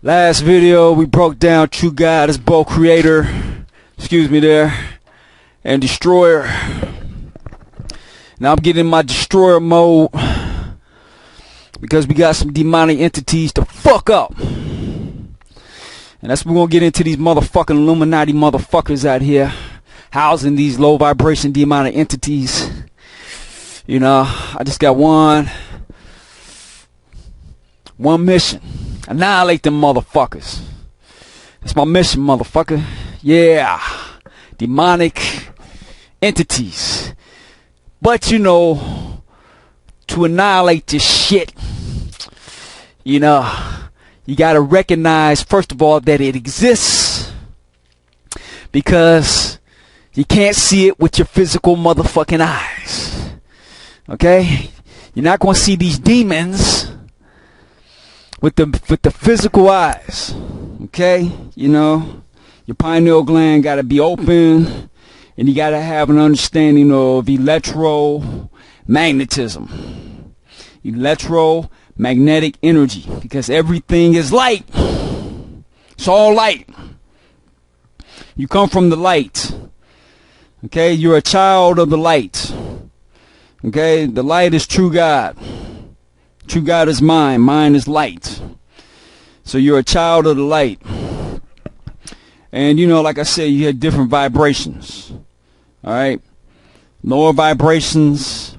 Last video we broke down true God as both creator, and destroyer. Now I'm getting in my destroyer mode because we got some demonic entities to fuck up. And that's what we're gonna get into, these motherfucking Illuminati motherfuckers out here housing these low vibration demonic entities. You know, I just got one mission. Annihilate them motherfuckers. That's my mission, motherfucker. Yeah. Demonic entities. But you know, to annihilate this shit, you know, you gotta recognize first of all that it exists, because you can't see it with your physical motherfucking eyes. Okay? You're not gonna see these demons with the physical eyes. Okay? You know, your pineal gland gotta be open, and you gotta have an understanding of electromagnetism, electromagnetic energy, because everything is light. It's all light. You come from the light. Okay? You're a child of the light. Okay? The light is true God. True God is mine. Mine is light. So you're a child of the light. And you know, like I said, you had different vibrations. Alright? Lower vibrations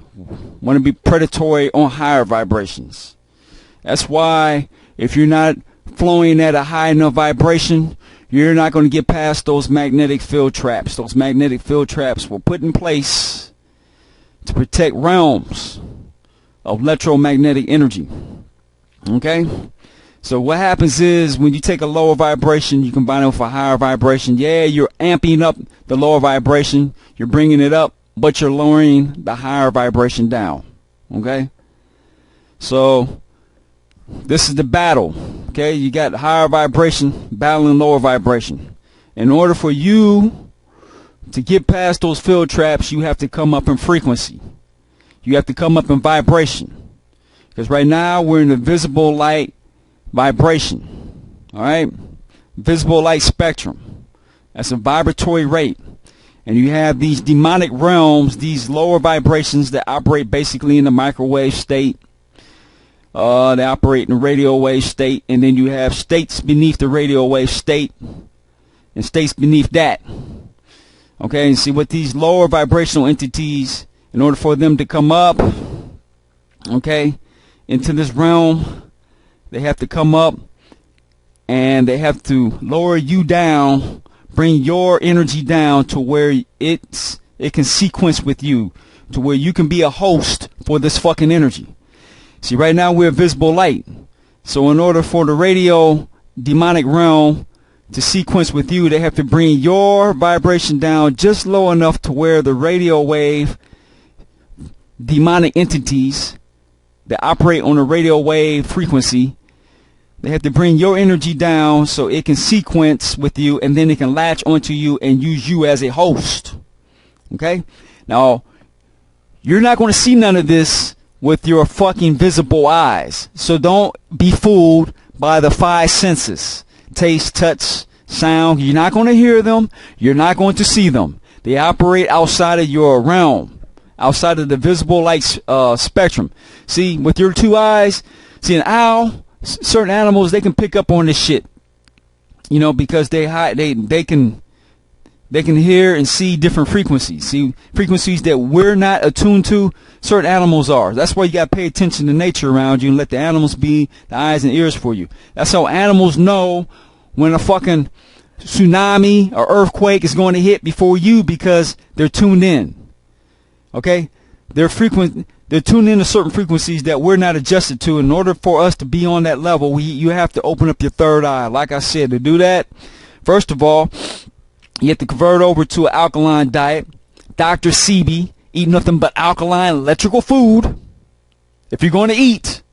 want to be predatory on higher vibrations. That's why if you're not flowing at a high enough vibration, you're not going to get past those magnetic field traps. Those magnetic field traps were put in place to protect realms of electromagnetic energy. Okay? So what happens is, when you take a lower vibration, you combine it with a higher vibration. Yeah, you're amping up the lower vibration, you're bringing it up, but you're lowering the higher vibration down. Okay? So this is the battle. Okay? You got higher vibration battling lower vibration. In order for you to get past those field traps, you have to come up in frequency. You have to come up in vibration. Because right now we're in the visible light vibration. Alright? Visible light spectrum. That's a vibratory rate. And you have these demonic realms, these lower vibrations that operate basically in the microwave state. They operate in the radio wave state. And then you have states beneath the radio wave state, and states beneath that. Okay? And see, with these lower vibrational entities, in order for them to come up, okay, into this realm, they have to come up and they have to lower you down, bring your energy down to where it can sequence with you, to where you can be a host for this fucking energy. See, right now we're visible light. So in order for the radio demonic realm to sequence with you, they have to bring your vibration down just low enough to where the radio wave demonic entities that operate on a radio wave frequency, they have to bring your energy down so it can sequence with you, and then it can latch onto you and use you as a host. Okay? Now, you're not going to see none of this with your fucking visible eyes. So don't be fooled by the five senses. Taste, touch, sound. You're not going to hear them. You're not going to see them. They operate outside of your realm, outside of the visible light spectrum. See, with your two eyes, see, an owl, certain animals, they can pick up on this shit, you know, because they can hear and see different frequencies. See, frequencies that we're not attuned to, certain animals are. That's why you got to pay attention to nature around you and let the animals be the eyes and ears for you. That's how animals know when a fucking tsunami or earthquake is going to hit before you, because they're tuned in. Okay? They're tuned into certain frequencies that we're not adjusted to. In order for us to be on that level, you have to open up your third eye. Like I said, to do that, first of all, you have to convert over to an alkaline diet. Dr. Sebi, eat nothing but alkaline electrical food. If you're going to eat,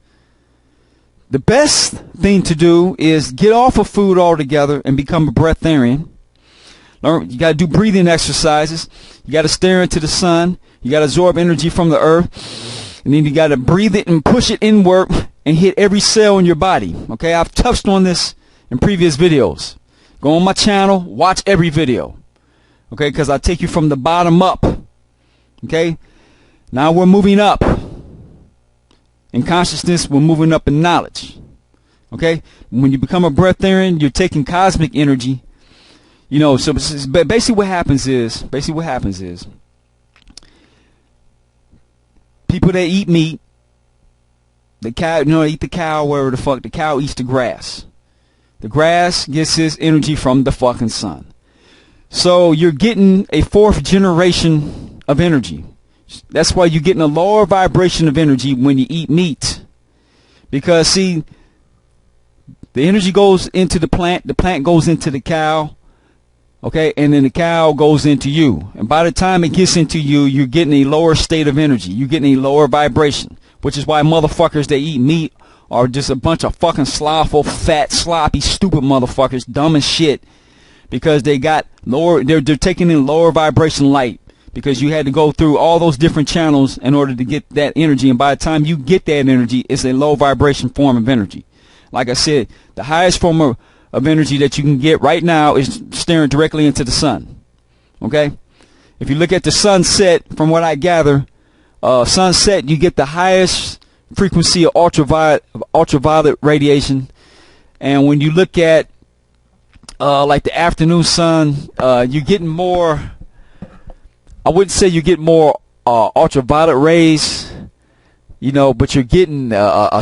the best thing to do is get off of food altogether and become a breatharian. You got to do breathing exercises. You got to stare into the sun. You got to absorb energy from the earth. And then you got to breathe it and push it inward and hit every cell in your body. Okay, I've touched on this in previous videos. Go on my channel, watch every video. Okay, because I take you from the bottom up. Okay, now we're moving up in consciousness, we're moving up in knowledge. Okay, when you become a breatharian, you're taking cosmic energy. You know, so basically what happens is people that eat meat, the cow, you know, eat the cow, wherever the fuck, the cow eats the grass. The grass gets its energy from the fucking sun. So you're getting a fourth generation of energy. That's why you're getting a lower vibration of energy when you eat meat. Because, see, the energy goes into the plant goes into the cow, okay, and then the cow goes into you. And by the time it gets into you, you're getting a lower state of energy. You're getting a lower vibration, which is why motherfuckers that eat meat are just a bunch of fucking slothful, fat, sloppy, stupid motherfuckers, dumb as shit, because they got lower, they're taking in lower vibration light, because you had to go through all those different channels in order to get that energy. And by the time you get that energy, it's a low vibration form of energy. Like I said, the highest form of energy that you can get right now is staring directly into the sun. Okay? If you look at the sunset, from what I gather, sunset, you get the highest frequency of ultraviolet radiation. And when you look at like the afternoon sun, you're getting more, I wouldn't say you get more ultraviolet rays, you know, but you're getting a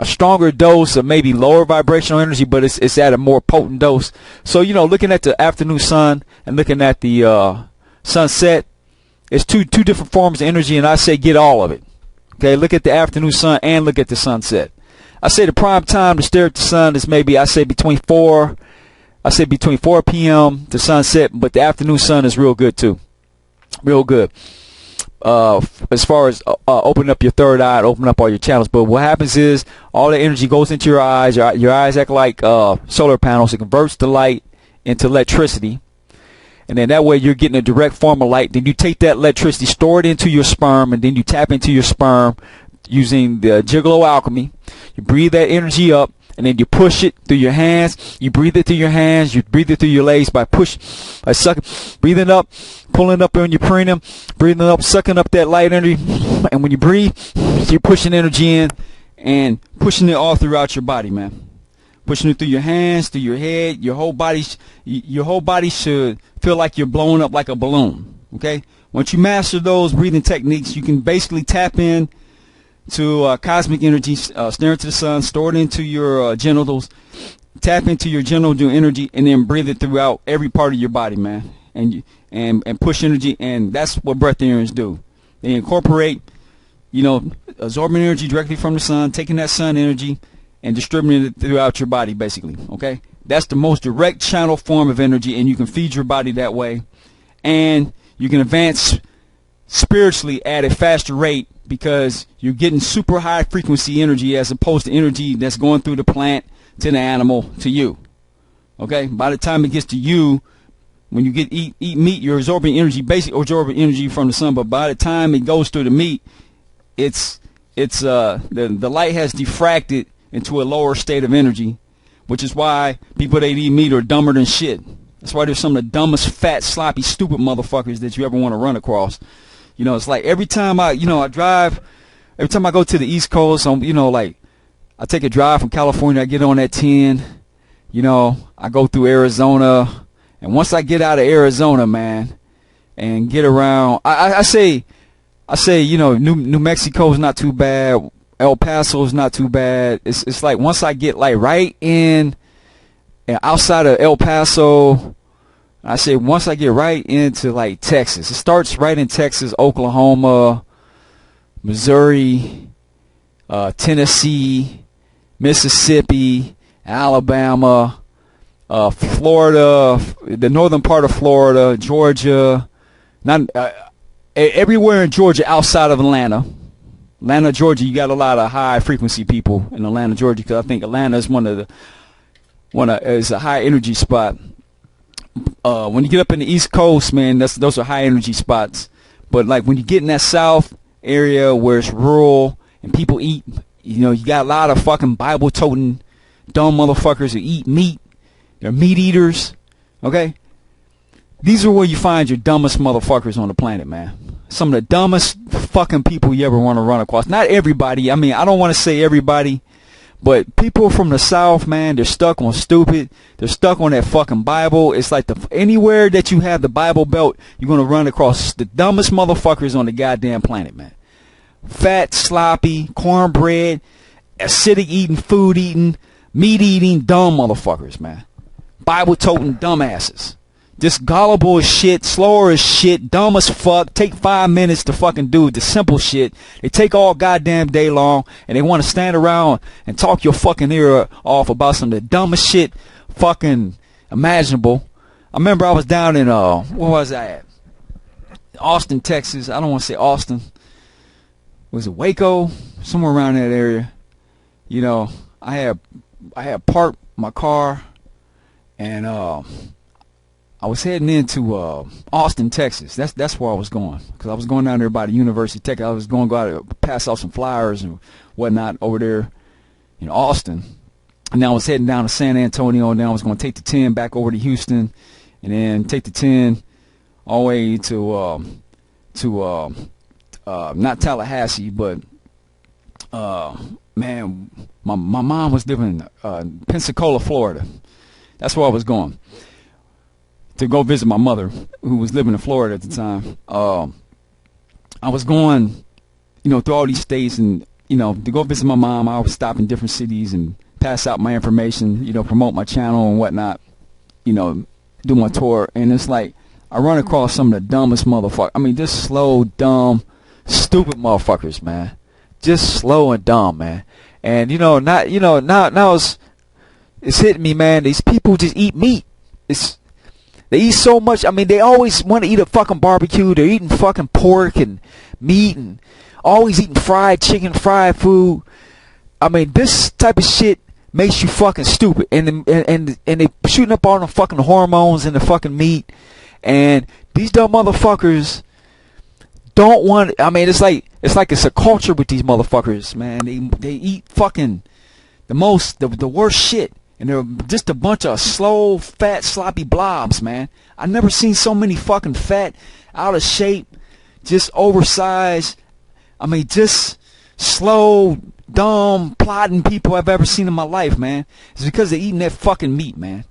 stronger dose of maybe lower vibrational energy, but it's at a more potent dose. So, you know, looking at the afternoon sun and looking at the sunset, it's two different forms of energy, and I say get all of it. Okay, look at the afternoon sun and look at the sunset. I say the prime time to stare at the sun is maybe, I say between 4 p.m. to sunset, but the afternoon sun is real good too. Real good. As far as opening up your third eye and open up all your channels. But what happens is all the energy goes into your eyes. Your eyes act like solar panels. It converts the light into electricity. And then that way you're getting a direct form of light. Then you take that electricity, store it into your sperm, and then you tap into your sperm using the Gigolo alchemy. You breathe that energy up, and then you push it through your hands. You breathe it through your hands. You breathe it through your legs by sucking, breathing up, pulling up on your perineum, breathing up, sucking up that light energy. And when you breathe, you're pushing energy in and pushing it all throughout your body, man. Pushing it through your hands, through your head. Your whole body should feel like you're blowing up like a balloon. Okay. Once you master those breathing techniques, you can basically tap in to cosmic energy, stare into the sun, store it into your genitals, tap into your genital energy, and then breathe it throughout every part of your body, man. And push energy, and that's what breatharians do. They incorporate, you know, absorbing energy directly from the sun, taking that sun energy, and distributing it throughout your body, basically. Okay, that's the most direct channel form of energy, and you can feed your body that way, and you can advance spiritually at a faster rate, because you're getting super high frequency energy as opposed to energy that's going through the plant to the animal to you. Okay, by the time it gets to you, when you eat meat, you're absorbing energy, basically absorbing energy from the sun. But by the time it goes through the meat, the light has diffracted into a lower state of energy, which is why people that eat meat are dumber than shit. That's why they're some of the dumbest, fat, sloppy, stupid motherfuckers that you ever want to run across. You know, it's like every time I go to the East Coast, you know, like I take a drive from California, I get on that 10, you know, I go through Arizona, and once I get out of Arizona, man, and get around, I say, you know, New Mexico is not too bad, El Paso is not too bad. It's like once I get like right in and outside of El Paso, I say once I get right into like Texas, it starts right in Texas, Oklahoma, Missouri, Tennessee, Mississippi, Alabama, Florida, the northern part of Florida, Georgia, everywhere in Georgia outside of Atlanta. Atlanta, Georgia, you got a lot of high frequency people in Atlanta, Georgia, because I think Atlanta is is a high energy spot. When you get up in the East Coast, man, those are high energy spots. But like when you get in that South area where it's rural and people eat, you know, you got a lot of fucking Bible toting dumb motherfuckers who eat meat. They're meat eaters. Okay? These are where you find your dumbest motherfuckers on the planet, man. Some of the dumbest fucking people you ever want to run across. Not everybody. I mean, I don't want to say everybody. But people from the South, man, they're stuck on stupid. They're stuck on that fucking Bible. It's like anywhere that you have the Bible Belt, you're going to run across the dumbest motherfuckers on the goddamn planet, man. Fat, sloppy, cornbread, acidic eating, food eating, meat eating, dumb motherfuckers, man. Bible toting dumbasses. Just gullible as shit, slower as shit, dumb as fuck. Take 5 minutes to fucking do the simple shit. They take all goddamn day long, and they want to stand around and talk your fucking ear off about some of the dumbest shit fucking imaginable. I remember I was down in, where was I at? Austin, Texas. I don't want to say Austin. Was it Waco? Somewhere around that area. You know, I had parked my car, and I was heading into Austin, Texas. That's where I was going, because I was going down there by the University of Texas. I was going to go out and pass out some flyers and whatnot over there in Austin. And then I was heading down to San Antonio, and then I was going to take the 10 back over to Houston, and then take the 10 all the way to not Tallahassee, but man, my mom was living in Pensacola, Florida. That's where I was going to go visit my mother, who was living in Florida at the time. I was going, through all these states, and, to go visit my mom. I would stop in different cities and pass out my information, promote my channel and whatnot, do my tour. And it's like, I run across some of the dumbest motherfuckers. I mean, just slow, dumb, stupid motherfuckers, man. Just slow and dumb, man. And, now it's hitting me, man. These people just eat meat. They eat so much. I mean, they always want to eat a fucking barbecue. They're eating fucking pork and meat and always eating fried chicken, fried food. I mean, this type of shit makes you fucking stupid. And they shooting up all the fucking hormones in the fucking meat. And these dumb motherfuckers don't want. I mean, it's like it's a culture with these motherfuckers, man. They eat fucking the worst shit. And they're just a bunch of slow, fat, sloppy blobs, man. I never seen so many fucking fat, out of shape, just oversized. I mean, just slow, dumb, plodding people I've ever seen in my life, man. It's because they're eating that fucking meat, man.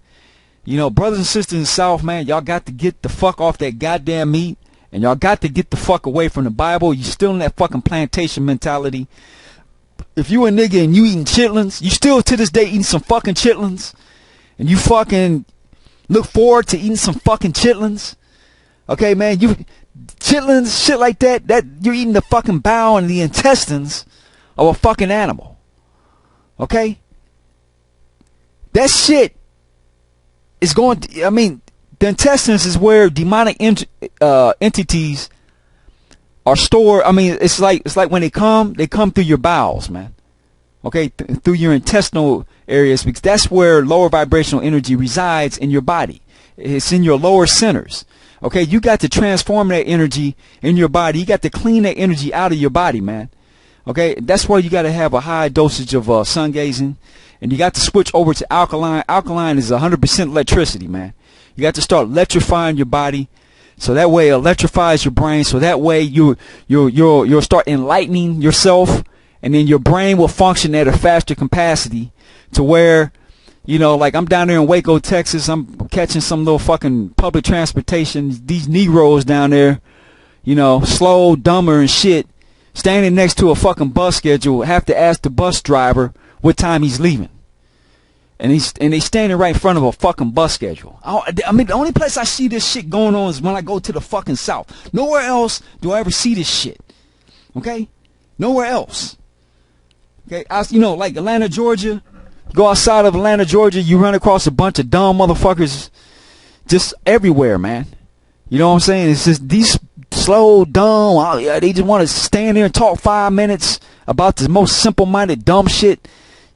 Brothers and sisters in the South, man, y'all got to get the fuck off that goddamn meat. And y'all got to get the fuck away from the Bible. You still in that fucking plantation mentality. If you a nigga and you eating chitlins, you still to this day eating some fucking chitlins, and you fucking look forward to eating some fucking chitlins, okay, man, chitlins, shit like that you're eating the fucking bowel and the intestines of a fucking animal, okay? That shit is going to, I mean, the intestines is where demonic entities are stored. I mean, it's like when they come through your bowels, man. Okay, through your intestinal areas, because that's where lower vibrational energy resides in your body. It's in your lower centers. Okay, you got to transform that energy in your body. You got to clean that energy out of your body, man. Okay, that's why you got to have a high dosage of sun gazing, and you got to switch over to alkaline. Alkaline is 100% electricity, man. You got to start electrifying your body. So that way it electrifies your brain. So that way you'll start enlightening yourself, and then your brain will function at a faster capacity to where, like I'm down there in Waco, Texas. I'm catching some little fucking public transportation. These Negroes down there, slow, dumber and shit, standing next to a fucking bus schedule, have to ask the bus driver what time he's leaving. And they standing right in front of a fucking bus schedule. I mean, the only place I see this shit going on is when I go to the fucking South. Nowhere else do I ever see this shit. Okay? Nowhere else. Okay? Like Atlanta, Georgia. Go outside of Atlanta, Georgia, you run across a bunch of dumb motherfuckers just everywhere, man. You know what I'm saying? It's just these slow, dumb, they just want to stand there and talk 5 minutes about the most simple-minded dumb shit.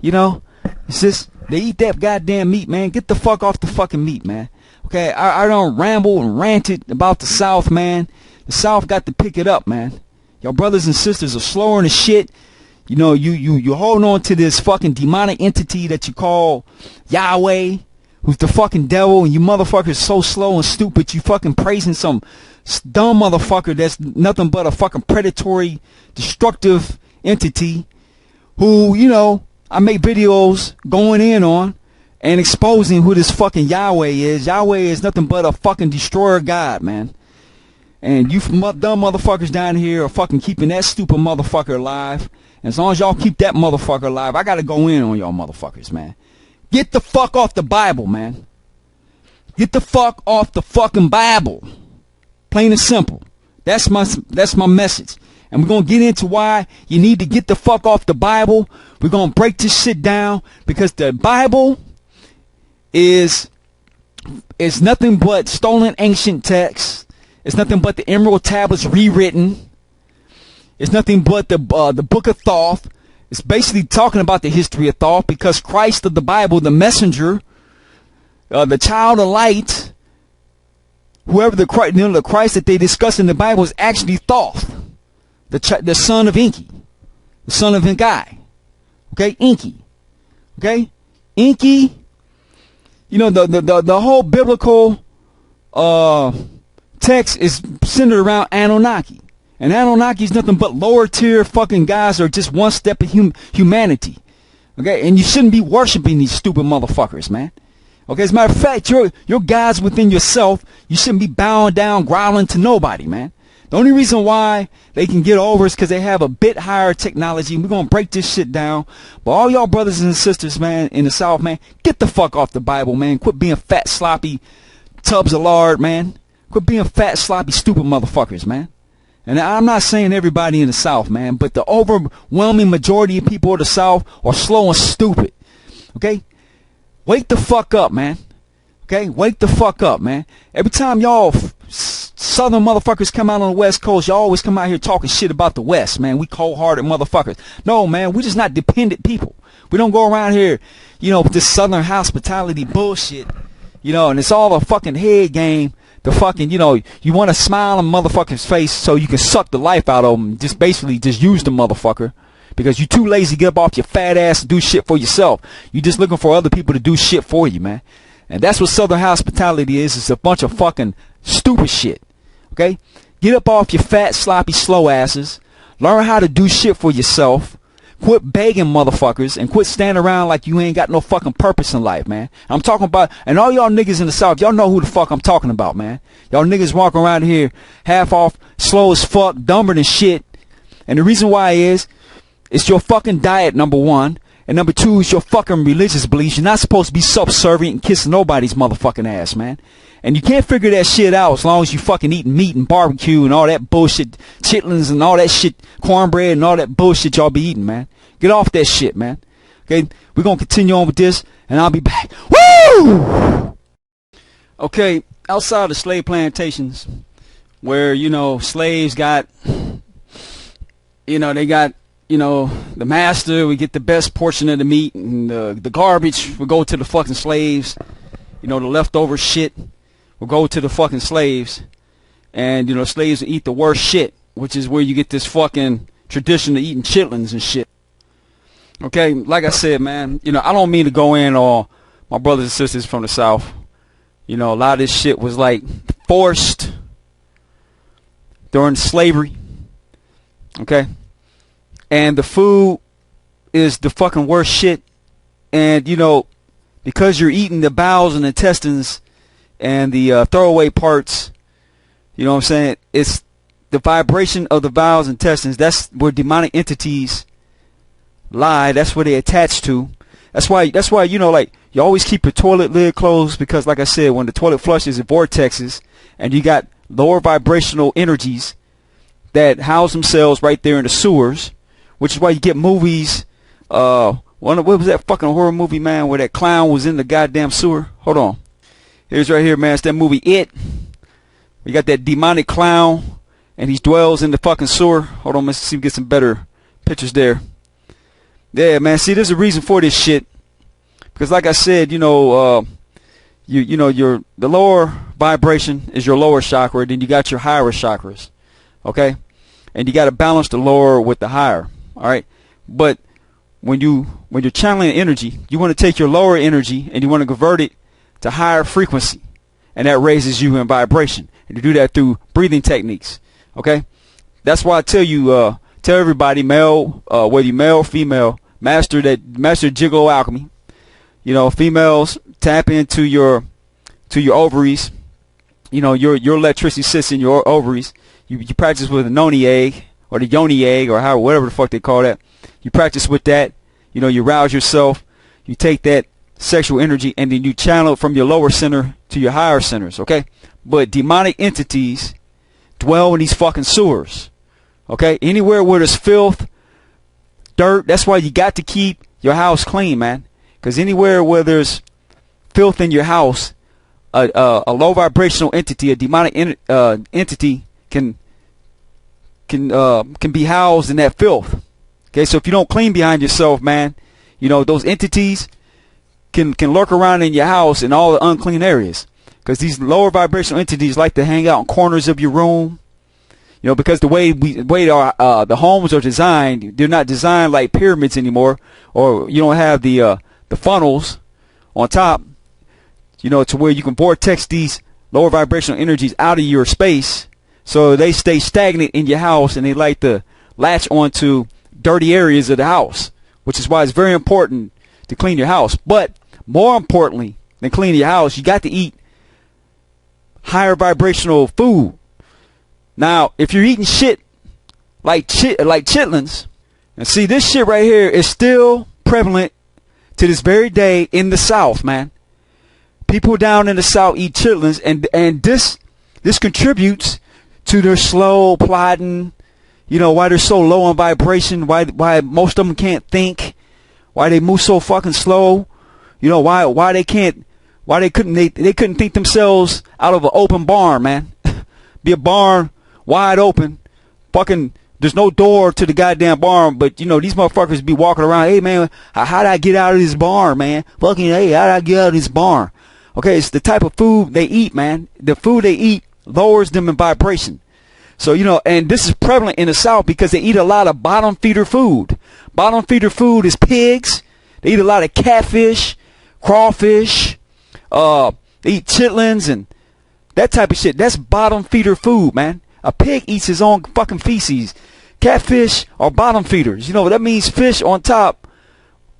It's just, they eat that goddamn meat, man. Get the fuck off the fucking meat, man. Okay, I don't ramble and ranted about the South, man. The South got to pick it up, man. Your brothers and sisters are slower than shit. You know, you hold on to this fucking demonic entity that you call Yahweh, who's the fucking devil, and you motherfuckers so slow and stupid. You fucking praising some dumb motherfucker that's nothing but a fucking predatory, destructive entity who, you know, I make videos going in on and exposing who this fucking Yahweh is. Yahweh is nothing but a fucking destroyer god, man. And you dumb motherfuckers down here are fucking keeping that stupid motherfucker alive. And as long as y'all keep that motherfucker alive, I gotta go in on y'all motherfuckers, man. Get the fuck off the Bible, man. Get the fuck off the fucking Bible. Plain and simple. That's my message. And we're gonna get into why you need to get the fuck off the Bible. We're gonna break this shit down because the Bible is nothing but stolen ancient texts. It's nothing but the emerald tablets rewritten. It's nothing but the book of Thoth. It's basically talking about the history of Thoth because Christ of the Bible, the messenger, the child of light, whoever the Christ that they discuss in the Bible is actually Thoth, the son of Enki, the son of Enki. Okay, Enki. Okay, Enki. You know, the whole biblical text is centered around Anunnaki. And Anunnaki is nothing but lower tier fucking guys or just one step of humanity. Okay, and you shouldn't be worshiping these stupid motherfuckers, man. Okay, as a matter of fact, your guys within yourself, you shouldn't be bowing down, growling to nobody, man. The only reason why they can get over is because they have a bit higher technology. We're going to break this shit down. But all y'all brothers and sisters, man, in the South, man, get the fuck off the Bible, man. Quit being fat, sloppy tubs of lard, man. Quit being fat, sloppy, stupid motherfuckers, man. And I'm not saying everybody in the South, man, but the overwhelming majority of people of the South are slow and stupid. Okay? Wake the fuck up, man. Okay? Wake the fuck up, man. Every time y'all Southern motherfuckers come out on the West Coast, y'all always come out here talking shit about the West, man. We cold-hearted motherfuckers. No, man, we just not dependent people. We don't go around here, you know, with this Southern hospitality bullshit, you know, and it's all a fucking head game. The fucking, you know, you want to smile on motherfucker's face so you can suck the life out of them. Just basically just use the motherfucker. Because you're too lazy to get up off your fat ass and do shit for yourself. You just looking for other people to do shit for you, man. And that's what Southern hospitality is. It's a bunch of fucking stupid shit. Okay? Get up off your fat, sloppy, slow asses. Learn how to do shit for yourself. Quit begging motherfuckers and quit standing around like you ain't got no fucking purpose in life, man. I'm talking about, and all y'all niggas in the South, y'all know who the fuck I'm talking about, man. Y'all niggas walking around here half off, slow as fuck, dumber than shit. And the reason why is, it's your fucking diet, number one. And number two is your fucking religious beliefs. You're not supposed to be subservient and kissing nobody's motherfucking ass, man. And you can't figure that shit out as long as you fucking eating meat and barbecue and all that bullshit, chitlins and all that shit, cornbread and all that bullshit y'all be eating, man. Get off that shit, man. Okay, we're going to continue on with this, and I'll be back. Woo! Okay, outside of slave plantations, where, you know, slaves got, you know, they got, you know, the master, we get the best portion of the meat, and the garbage will go to the fucking slaves. You know, the leftover shit will go to the fucking slaves. And, you know, slaves will eat the worst shit, which is where you get this fucking tradition of eating chitlins and shit. Okay, like I said, man, you know, I don't mean to go in on my brothers and sisters from the South. You know, a lot of this shit was like forced during slavery. Okay? And the food is the fucking worst shit. And, you know, because you're eating the bowels and intestines and the throwaway parts, you know what I'm saying? It's the vibration of the bowels and intestines. That's where demonic entities lie. That's where they attach to. That's why, you know, like, you always keep your toilet lid closed because, like I said, when the toilet flushes, it vortexes, and you got lower vibrational energies that house themselves right there in the sewers, which is why you get movies. What was that fucking horror movie, man, where that clown was in the goddamn sewer? Hold on. Here's right here, man. It's that movie It. You got that demonic clown, and he dwells in the fucking sewer. Hold on, let's see if we get some better pictures there. Yeah, man. See, there's a reason for this shit. Because, like I said, you know, you know, the lower vibration is your lower chakra. Then you got your higher chakras, okay? And you got to balance the lower with the higher. All right. But when you're channeling energy, you want to take your lower energy and you want to convert it to higher frequency, and that raises you in vibration. And you do that through breathing techniques. Okay, that's why I tell you, tell everybody, male, whether you male or female, master Gigolo alchemy. You know, females, tap into your ovaries. You know, your electricity sits in your ovaries. You practice with a noni egg or the yoni egg or whatever the fuck they call that. You practice with that. You know, you rouse yourself. You take that sexual energy and then you channel it from your lower center to your higher centers. Okay, but demonic entities dwell in these fucking sewers. Okay, anywhere where there's filth, dirt. That's why you got to keep your house clean, man. Because anywhere where there's filth in your house, a low vibrational entity, a demonic entity can be housed in that filth. Okay, so if you don't clean behind yourself, man, you know, those entities can lurk around in your house in all the unclean areas. Because these lower vibrational entities like to hang out in corners of your room. You know, because the way the homes are designed, they're not designed like pyramids anymore, or you don't have the funnels on top. You know, to where you can vortex these lower vibrational energies out of your space, so they stay stagnant in your house, and they like to latch onto dirty areas of the house, which is why it's very important to clean your house. But more importantly than cleaning your house, you got to eat higher vibrational food. Now, if you're eating shit like chitlins, and see, this shit right here is still prevalent to this very day in the South, man. People down in the South eat chitlins, and this contributes to their slow plodding. You know, why they're so low on vibration, why most of them can't think, why they move so fucking slow. You know, why they couldn't think themselves out of an open barn, man. Be a barn wide open, fucking, there's no door to the goddamn barn, but you know, these motherfuckers be walking around, hey man, how'd I get out of this barn, man? Fucking, hey, how'd I get out of this barn? Okay, it's the type of food they eat, man. The food they eat lowers them in vibration. So, you know, and this is prevalent in the South because they eat a lot of bottom feeder food. Bottom feeder food is pigs. They eat a lot of catfish, crawfish, they eat chitlins and that type of shit. That's bottom feeder food, man. A pig eats his own fucking feces. Catfish are bottom feeders. You know, that means fish on top.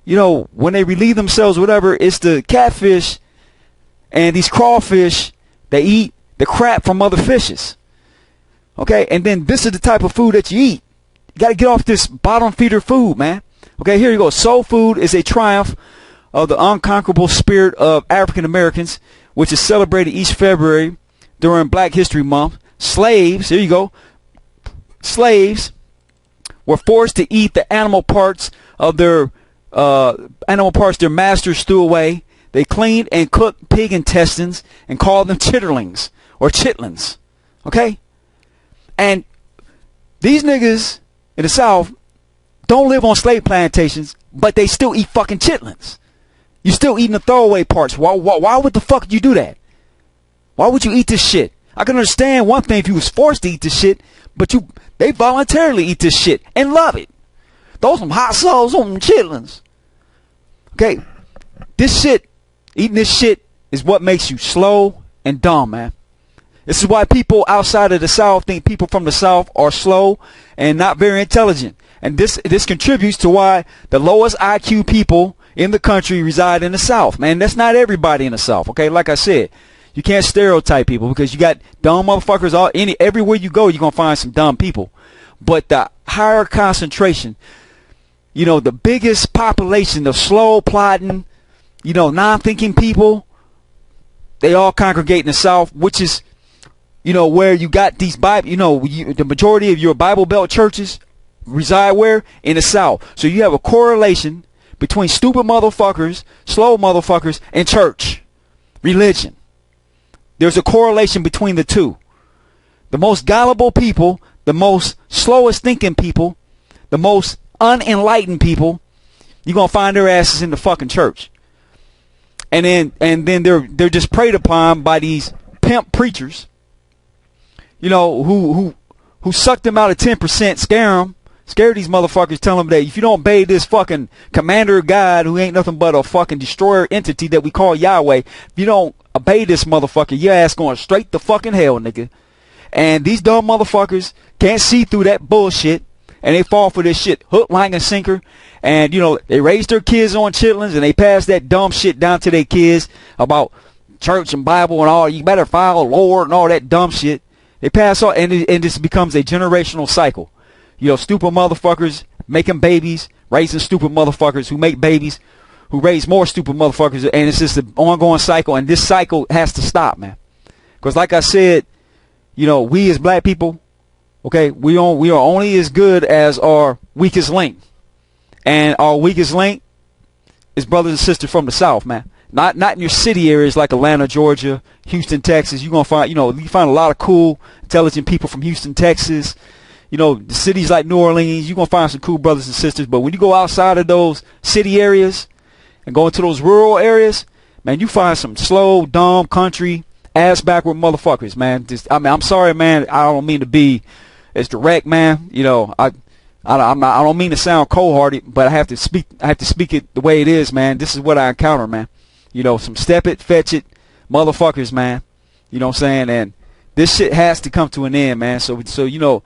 You know, when they relieve themselves, whatever, it's the catfish and these crawfish, they eat the crap from other fishes. Okay, and then this is the type of food that you eat. You got to get off this bottom feeder food, man. Okay, here you go. Soul food is a triumph of the unconquerable spirit of African Americans, which is celebrated each February during Black History Month. Slaves, here you go. Slaves were forced to eat the animal parts of their masters threw away. They cleaned and cooked pig intestines and called them chitterlings or chitlins. Okay? And these niggas in the South don't live on slave plantations, but they still eat fucking chitlins. You still eating the throwaway parts. Why would the fuck you do that? Why would you eat this shit? I can understand one thing if you was forced to eat this shit, but they voluntarily eat this shit and love it. Throw some hot sauce on them chitlins. Okay, this shit, eating this shit is what makes you slow and dumb, man. This is why people outside of the South think people from the South are slow and not very intelligent. And this contributes to why the lowest IQ people in the country reside in the South, man. That's not everybody in the South, okay? Like I said, you can't stereotype people because you got dumb motherfuckers everywhere you go, you're going to find some dumb people. But the higher concentration, you know, the biggest population of slow plodding, you know, non-thinking people, they all congregate in the South, which is, you know, where you got these Bible, you know, the majority of your Bible Belt churches reside where? In the South. So you have a correlation between stupid motherfuckers, slow motherfuckers, and church, religion. There's a correlation between the two. The most gullible people, the most slowest thinking people, the most unenlightened people, you're going to find their asses in the fucking church. And then they're just preyed upon by these pimp preachers, you know, who suck them out of 10%, scare them, Scare these motherfuckers. Tell them that if you don't obey this fucking commander God who ain't nothing but a fucking destroyer entity that we call Yahweh, if you don't obey this motherfucker, your ass going straight to fucking hell, nigga. And these dumb motherfuckers can't see through that bullshit, and they fall for this shit hook, line, and sinker. And, you know, they raise their kids on chitlins, and they pass that dumb shit down to their kids about church and Bible and all. You better follow Lord and all that dumb shit. They pass on, and this becomes a generational cycle. You know, stupid motherfuckers making babies, raising stupid motherfuckers who make babies, who raise more stupid motherfuckers, and it's just an ongoing cycle, and this cycle has to stop, man. Because like I said, you know, we as black people, okay, we are only as good as our weakest link. And our weakest link is brothers and sisters from the South, man. Not in your city areas like Atlanta, Georgia, Houston, Texas. You're going to find, you find a lot of cool, intelligent people from Houston, Texas. You know, the cities like New Orleans, you're going to find some cool brothers and sisters. But when you go outside of those city areas and go into those rural areas, man, you find some slow, dumb, country, ass backward motherfuckers, man. I'm sorry, man. I don't mean to be as direct, man. You know, I don't mean to sound cold-hearted, but I have to speak it the way it is, man. This is what I encounter, man. You know, some step it, fetch it motherfuckers, man. You know what I'm saying? And this shit has to come to an end, man. So you know,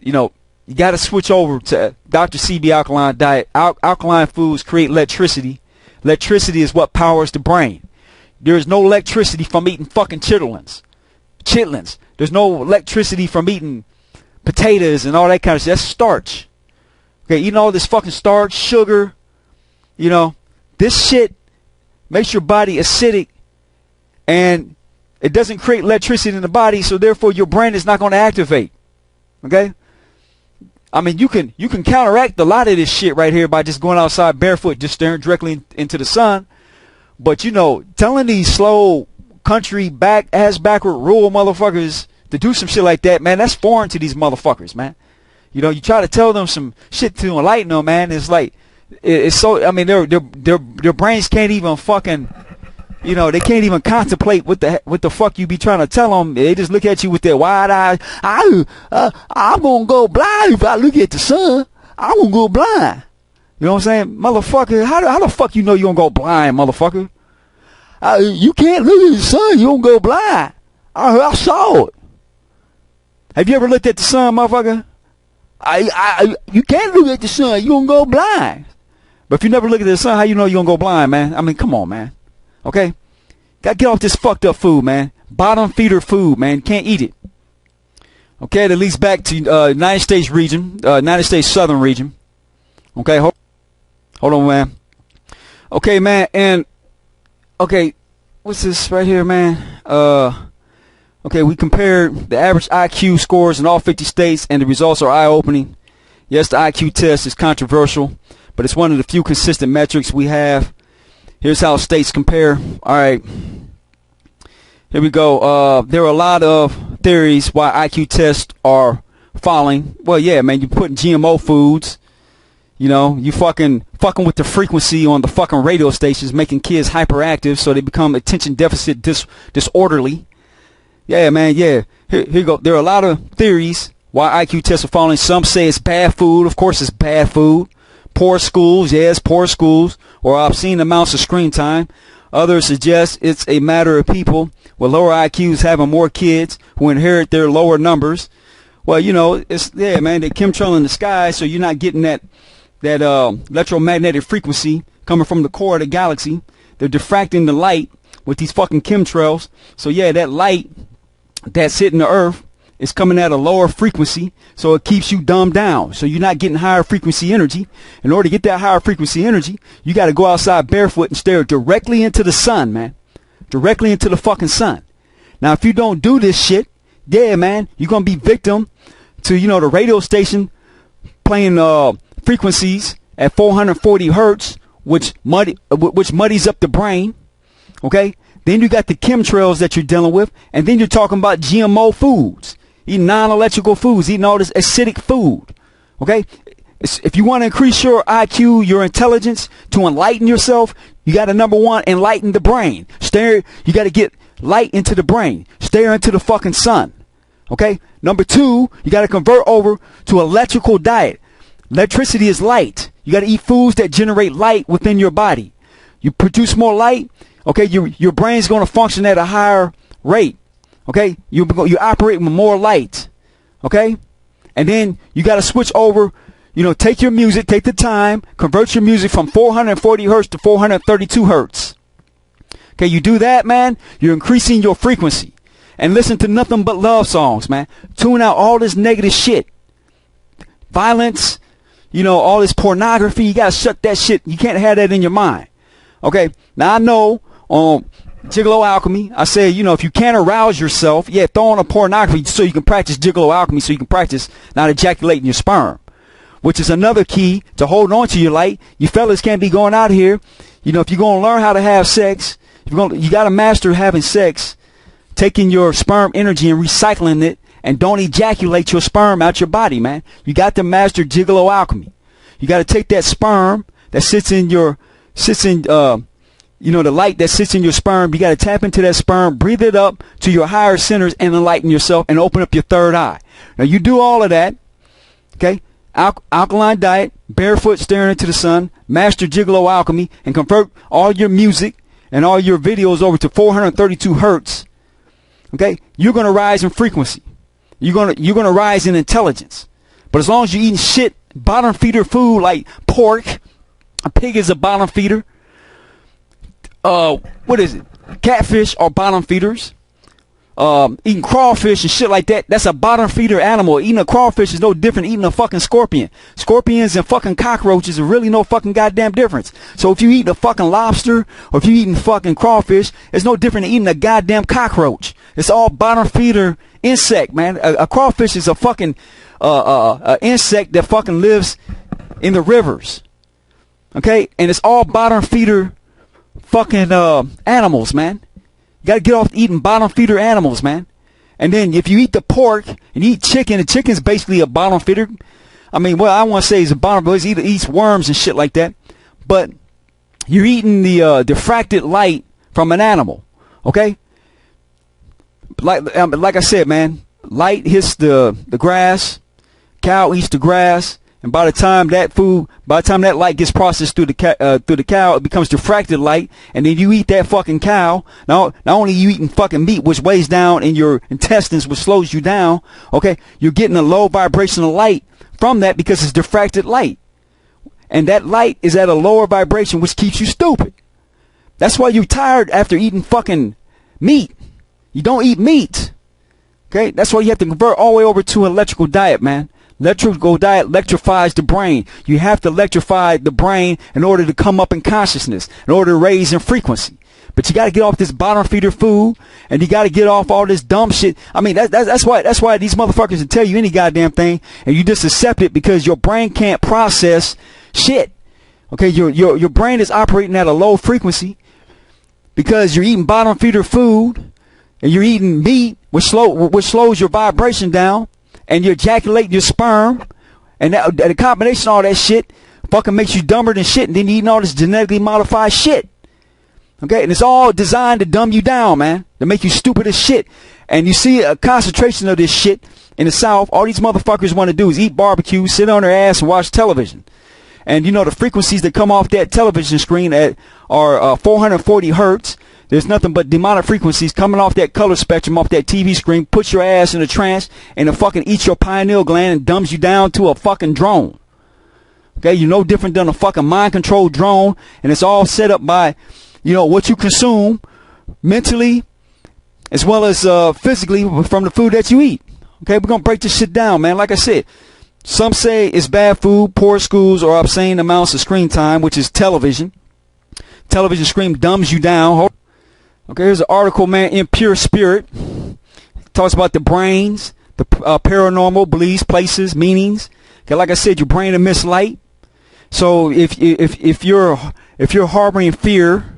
you got to switch over to Dr. CB alkaline diet. Alkaline foods create electricity. Electricity is what powers the brain. There is no electricity from eating fucking chitlins. There's no electricity from eating potatoes and all that kind of shit. That's starch. Okay, eating all this fucking starch, sugar, you know, this shit makes your body acidic, and it doesn't create electricity in the body, so therefore your brain is not going to activate. Okay? I mean, you can counteract a lot of this shit right here by just going outside barefoot, just staring directly into the sun. But, you know, telling these slow country backward rural motherfuckers to do some shit like that, man, that's foreign to these motherfuckers, man. You know, you try to tell them some shit to enlighten them, man. It's like, it's so, I mean, their brains can't even fucking, you know, they can't even contemplate what the fuck you be trying to tell them. They just look at you with their wide eyes. I'm gonna go blind if I look at the sun. I'm gonna go blind. You know what I'm saying? Motherfucker, how the fuck you know you gonna go blind, motherfucker? You can't look at the sun, you gonna go blind. I saw it. Have you ever looked at the sun, motherfucker? You can't look at the sun, you gonna go blind. But if you never look at the sun, how you know you gonna go blind, man? I mean, come on, man. Okay? Gotta get off this fucked up food, man. Bottom feeder food, man. Can't eat it. Okay, that leads back to United States region, United States southern region. Okay, hold on, man. Okay, man, and okay, what's this right here, man? Okay, we compared the average IQ scores in all 50 states, and the results are eye-opening. Yes, the IQ test is controversial, but it's one of the few consistent metrics we have. Here's how states compare. All right, here we go. There are a lot of theories why IQ tests are falling. Well, yeah, man, you're putting GMO foods. You know, you fucking with the frequency on the fucking radio stations, making kids hyperactive so they become attention deficit disorderly. Yeah, man, yeah. Here you go. There are a lot of theories why IQ tests are falling. Some say it's bad food. Of course it's bad food. Poor schools, yes, poor schools, or obscene amounts of screen time. Others suggest it's a matter of people with lower IQs having more kids who inherit their lower numbers. Well, you know, it's, yeah, man, they chemtrail in the sky, so you're not getting that electromagnetic frequency coming from the core of the galaxy. They're diffracting the light with these fucking chemtrails. So yeah, that light that's hitting the earth is coming at a lower frequency, so it keeps you dumbed down. So you're not getting higher frequency energy. In order to get that higher frequency energy, you got to go outside barefoot and stare directly into the sun, man. Directly into the fucking sun. Now, if you don't do this shit, yeah, man, you're going to be victim to, you know, the radio station playing frequencies at 440 hertz, which muddies up the brain. Okay? Then you got the chemtrails that you're dealing with, and then you're talking about GMO foods, eating non-electrical foods, eating all this acidic food. Okay? If you want to increase your IQ, your intelligence, to enlighten yourself, you got to, number one, enlighten the brain. You got to get light into the brain. Stare into the fucking sun. Okay? Number two, you got to convert over to electrical diet. Electricity is light. You got to eat foods that generate light within your body. You produce more light, okay, your brain's going to function at a higher rate. Okay? You operate with more light. Okay? And then you got to switch over, take your music, take the time, convert your music from 440 hertz to 432 hertz. Okay, you do that, man, you're increasing your frequency. And listen to nothing but love songs, man. Tune out all this negative shit. Violence, all this pornography. You got to shut that shit. You can't have that in your mind. Okay, now I know on Gigolo Alchemy, I say, if you can't arouse yourself, throw on a pornography so you can practice Gigolo Alchemy, so you can practice not ejaculating your sperm, which is another key to hold on to your light. You fellas can't be going out here, if you're going to learn how to have sex, you got to master having sex, taking your sperm energy and recycling it, and don't ejaculate your sperm out your body, man. You got to master Gigolo Alchemy. You got to take that sperm that the light that sits in your sperm. You got to tap into that sperm, breathe it up to your higher centers, and enlighten yourself and open up your third eye. Now, you do all of that, okay? Alkaline diet, barefoot staring into the sun, master Gigolo Alchemy, and convert all your music and all your videos over to 432 hertz. Okay? You're going to rise in frequency. You're going to rise in intelligence. But as long as you're eating shit, bottom feeder food like pork, a pig is a bottom feeder. What is it? Catfish are bottom feeders. Eating crawfish and shit like that, that's a bottom feeder animal. Eating a crawfish is no different than eating a fucking scorpion. Scorpions and fucking cockroaches are really no fucking goddamn difference. So if you eat a fucking lobster or if you eating fucking crawfish, it's no different than eating a goddamn cockroach. It's all bottom feeder insect, man. A crawfish is a fucking insect that fucking lives in the rivers. Okay? And it's all bottom feeder fucking animals, man. You got to get off eating bottom feeder animals, man. And then if you eat the pork and you eat chicken, the chicken's basically a bottom feeder. I mean, well, I want to say it's a bottom, but it eats worms and shit like that. But you're eating the diffracted light from an animal, okay? Like I said, man, light hits the grass, cow eats the grass, and by the time that light gets processed through the cow, it becomes diffracted light, and then you eat that fucking cow. Not only are you eating fucking meat, which weighs down in your intestines, which slows you down, okay, you're getting a low vibrational light from that because it's diffracted light. And that light is at a lower vibration, which keeps you stupid. That's why you're tired after eating fucking meat. You don't eat meat. Okay? That's why you have to convert all the way over to an electrical diet, man. Electrical diet electrifies the brain. You have to electrify the brain in order to come up in consciousness, in order to raise in frequency. But you got to get off this bottom feeder food, and you got to get off all this dumb shit. I mean, that's why these motherfuckers will tell you any goddamn thing, and you just accept it because your brain can't process shit. Okay, your brain is operating at a low frequency because you're eating bottom feeder food, and you're eating meat, which slows your vibration down. And you ejaculate your sperm, and the combination of all that shit fucking makes you dumber than shit, and then you eating all this genetically modified shit. Okay, and it's all designed to dumb you down, man, to make you stupid as shit. And you see a concentration of this shit in the South. All these motherfuckers want to do is eat barbecue, sit on their ass, and watch television. And the frequencies that come off that television screen are 440 hertz. There's nothing but demonic frequencies coming off that color spectrum, off that TV screen, puts your ass in a trance, and it fucking eats your pineal gland and dumbs you down to a fucking drone. Okay, you're no different than a fucking mind-controlled drone, and it's all set up by, what you consume mentally as well as physically from the food that you eat. Okay, we're going to break this shit down, man. Like I said, some say it's bad food, poor schools, or obscene amounts of screen time, which is television. Television screen dumbs you down. Okay, here's an article, man, Impure Spirit. It talks about the brains, the paranormal beliefs, places, meanings. Okay, like I said, your brain emits light. So if you're harboring fear,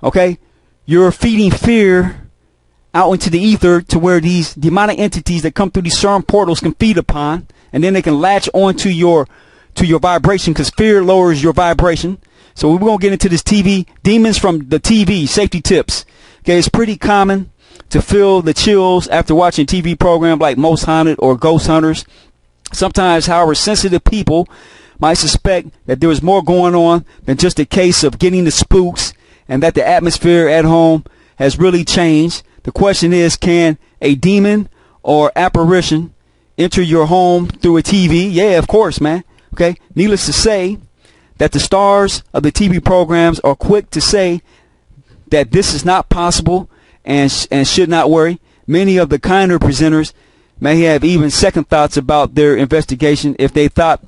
okay, you're feeding fear out into the ether to where these demonic entities that come through these certain portals can feed upon, and then they can latch onto your vibration, because fear lowers your vibration. So we're going to get into this TV, demons from the TV, safety tips. Okay, it's pretty common to feel the chills after watching TV program like Most Haunted or Ghost Hunters. Sometimes, however, sensitive people might suspect that there is more going on than just a case of getting the spooks, and that the atmosphere at home has really changed. The question is, can a demon or apparition enter your home through a TV? Yeah, of course, man. Okay. Needless to say that the stars of the TV programs are quick to say that this is not possible and should not worry. Many of the kinder presenters may have even second thoughts about their investigation if they thought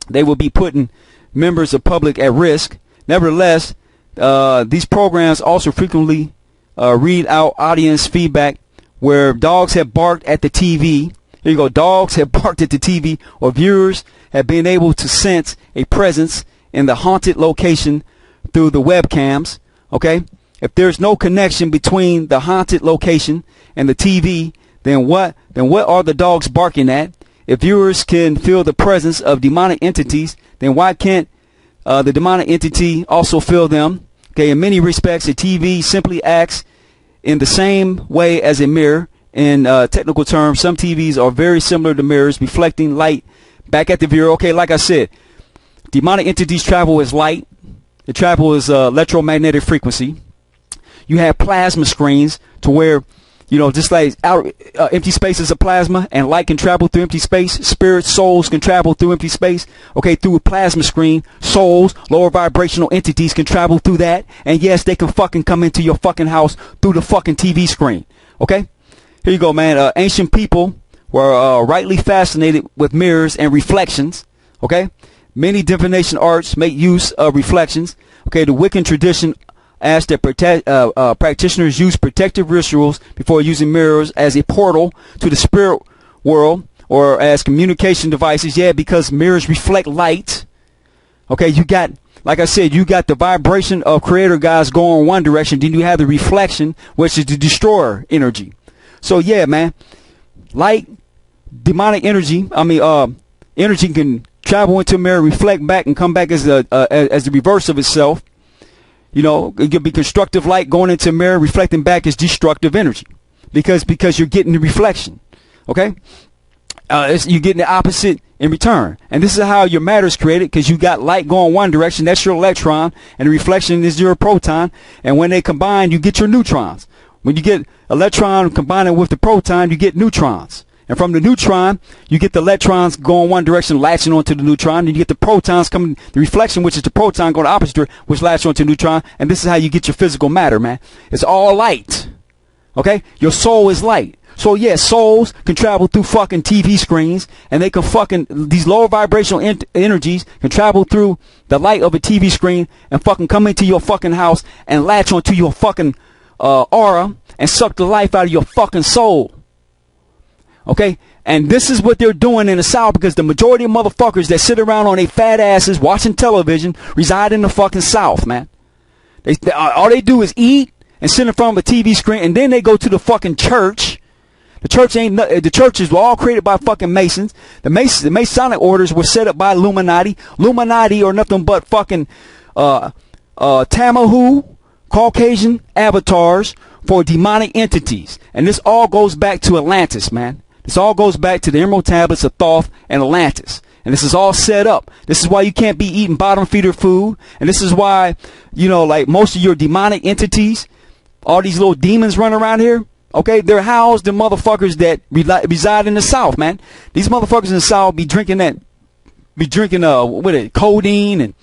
they would be putting members of public at risk. Nevertheless, these programs also frequently read out audience feedback where dogs have barked at the TV. Here you go. Dogs have barked at the TV, or viewers have been able to sense a presence in the haunted location through the webcams. Okay. If there's no connection between the haunted location and the TV, then what are the dogs barking at? If viewers can feel the presence of demonic entities, then why can't the demonic entity also feel them? Okay, in many respects, a TV simply acts in the same way as a mirror. In technical terms, some TVs are very similar to mirrors, reflecting light back at the viewer. Okay, like I said, demonic entities travel as light. They travel as electromagnetic frequency. You have plasma screens to where, just like empty space is a plasma, and light can travel through empty space. Spirits, souls can travel through empty space. Okay, through a plasma screen, souls, lower vibrational entities can travel through that. And yes, they can fucking come into your fucking house through the fucking TV screen. Okay, here you go, man. Ancient people were rightly fascinated with mirrors and reflections. Okay, many divination arts make use of reflections. Okay, the Wiccan tradition asked that practitioners use protective rituals before using mirrors as a portal to the spirit world or as communication devices. Yeah, because mirrors reflect light. Okay, you got, like I said, you got the vibration of creator guys going one direction, then you have the reflection, which is the destroyer energy. So yeah, man, light, demonic energy, energy can travel into a mirror, reflect back, and come back as the reverse of itself. It could be constructive light going into a mirror, reflecting back as destructive energy, because you're getting the reflection. Okay, you're getting the opposite in return, and this is how your matter is created, because you got light going one direction, that's your electron, and the reflection is your proton, and when they combine, you get your neutrons. When you get electron combining with the proton, you get neutrons. And from the neutron, you get the electrons going one direction, latching onto the neutron. And you get the protons coming, the reflection, which is the proton going the opposite direction, which latches onto the neutron. And this is how you get your physical matter, man. It's all light. Okay? Your soul is light. So, yeah, souls can travel through fucking TV screens. And they can these lower vibrational energies can travel through the light of a TV screen and fucking come into your fucking house and latch onto your fucking aura and suck the life out of your fucking soul. Okay, and this is what they're doing in the South, because the majority of motherfuckers that sit around on their fat asses watching television reside in the fucking South, man. All they do is eat and sit in front of a TV screen, and then they go to the fucking church. The churches were all created by fucking Masons. The Masonic orders were set up by Illuminati. Illuminati are nothing but fucking Tamahu, Caucasian avatars for demonic entities. And this all goes back to Atlantis, man. This all goes back to the Emerald Tablets of Thoth and Atlantis. And this is all set up. This is why you can't be eating bottom feeder food. And this is why, like most of your demonic entities, all these little demons running around here, okay, they're housed in motherfuckers that reside in the South, man. These motherfuckers in the South be drinking codeine and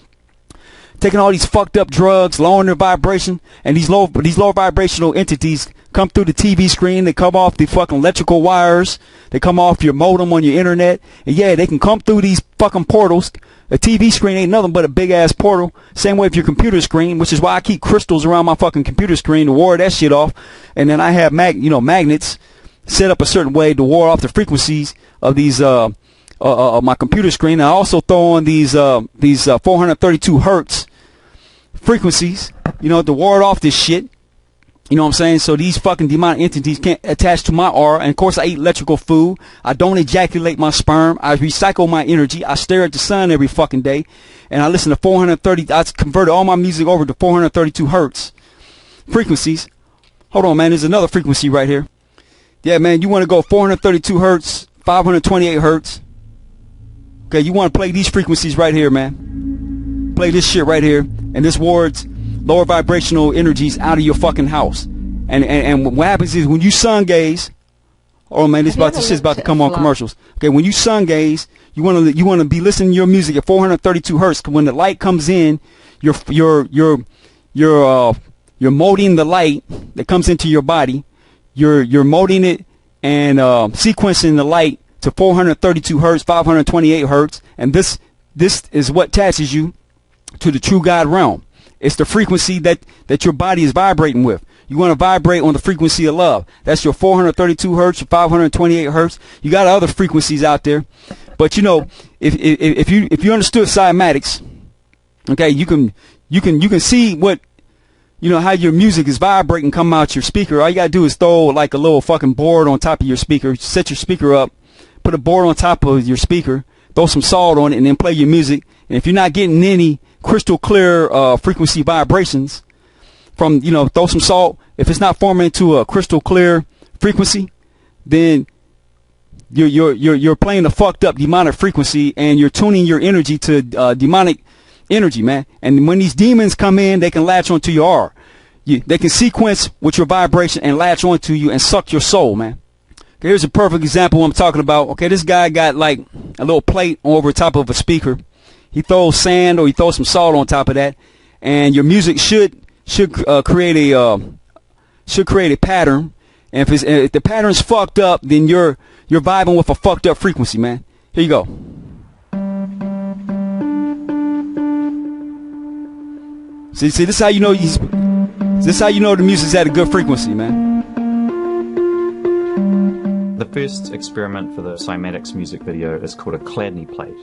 taking all these fucked up drugs, lowering their vibration, and these low vibrational entities come through the TV screen. They come off the fucking electrical wires. They come off your modem on your internet. And yeah, they can come through these fucking portals. A TV screen ain't nothing but a big ass portal. Same way with your computer screen, which is why I keep crystals around my fucking computer screen to ward that shit off. And then I have magnets set up a certain way to ward off the frequencies of these my computer screen. I also throw on these 432 hertz frequencies, to ward off this shit. You know what I'm saying? So these fucking demonic entities can't attach to my aura. And of course, I eat electrical food. I don't ejaculate my sperm. I recycle my energy. I stare at the sun every fucking day. And I listen to 430. I converted all my music over to 432 hertz frequencies. Hold on, man. There's another frequency right here. Yeah, man. You want to go 432 hertz, 528 hertz. Okay, you want to play these frequencies right here, man. Play this shit right here, and this wards lower vibrational energies out of your fucking house. And what happens is when you sun gaze, oh man, this shit's about to come on commercials. Okay, when you sun gaze, you want to be listening to your music at 432 hertz. When the light comes in, you're molding the light that comes into your body. You're molding it and sequencing the light to 432 hertz, 528 hertz, and this is what attaches you to the true God realm. It's the frequency that your body is vibrating with. You want to vibrate on the frequency of love. That's your 432 hertz, your 528 hertz. You got other frequencies out there, but you know, if you understood cymatics, okay, you can see what, you know, how your music is vibrating come out your speaker. All you gotta do is throw like a little fucking board on top of your speaker, set your speaker up, put a board on top of your speaker, throw some salt on it, and then play your music. And if you're not getting any crystal clear frequency vibrations from, you know, throw some salt. If it's not forming into a crystal clear frequency, then you're playing a fucked up demonic frequency, and you're tuning your energy to demonic energy, man. And when these demons come in, they can latch onto your aura. They can sequence with your vibration and latch onto you and suck your soul, man. Okay, here's a perfect example of what I'm talking about. Okay, this guy got like a little plate over top of a speaker. He throws sand or he throws some salt on top of that, and your music should create a pattern. And if the pattern's fucked up, then you're vibing with a fucked up frequency, man. Here you go. See, this is how you know this is how you know the music's at a good frequency, man. The first experiment for the cymatics music video is called a Chladni plate.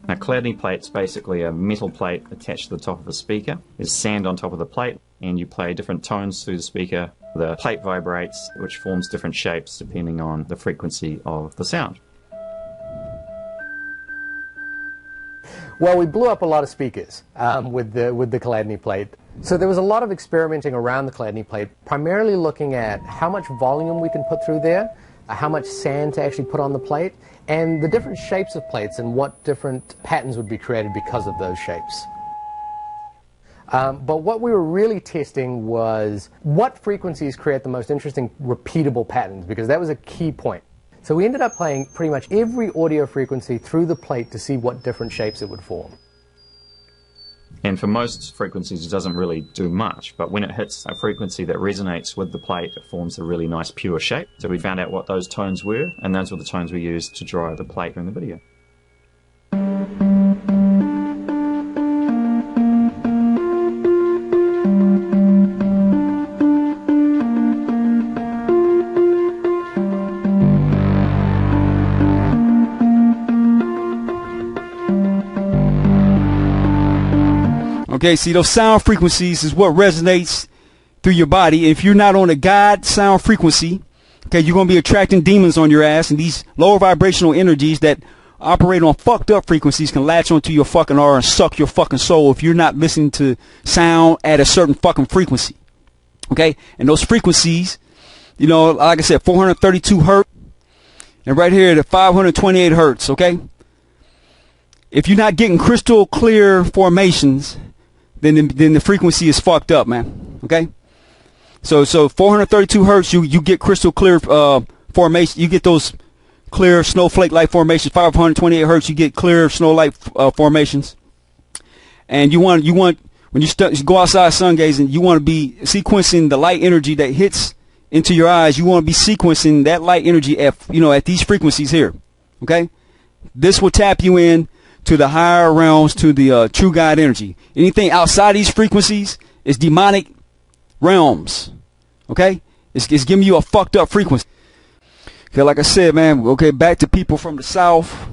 Now, Chladni plate's basically a metal plate attached to the top of a speaker. There's sand on top of the plate, and you play different tones through the speaker. The plate vibrates, which forms different shapes depending on the frequency of the sound. Well, we blew up a lot of speakers with the Chladni plate. So there was a lot of experimenting around the Chladni plate, primarily looking at how much volume we can put through there, how much sand to actually put on the plate, and the different shapes of plates and what different patterns would be created because of those shapes. But what we were really testing was what frequencies create the most interesting repeatable patterns, because that was a key point. So we ended up playing pretty much every audio frequency through the plate to see what different shapes it would form. And for most frequencies, it doesn't really do much, but when it hits a frequency that resonates with the plate, it forms a really nice pure shape. So we found out what those tones were, and those were the tones we used to draw the plate in the video. Okay, see, those sound frequencies is what resonates through your body. If you're not on a God sound frequency, okay, you're going to be attracting demons on your ass, and these lower vibrational energies that operate on fucked up frequencies can latch onto your fucking aura and suck your fucking soul if you're not listening to sound at a certain fucking frequency. Okay, and those frequencies, you know, like I said, 432 hertz, and right here at 528 hertz, okay? If you're not getting crystal clear formations, then the frequency is fucked up, man. Okay, so 432 hertz, you get crystal clear formation. You get those clear snowflake-like formations. 528 hertz, you get clear snow-like formations. And you want when you go outside sun gazing, you want to be sequencing the light energy that hits into your eyes. You want to be sequencing that light energy at these frequencies here. Okay, this will tap you in to the higher realms, to the true God energy. Anything outside these frequencies is demonic realms. Okay? It's giving you a fucked up frequency. Okay, like I said, man, okay, back to people from the South.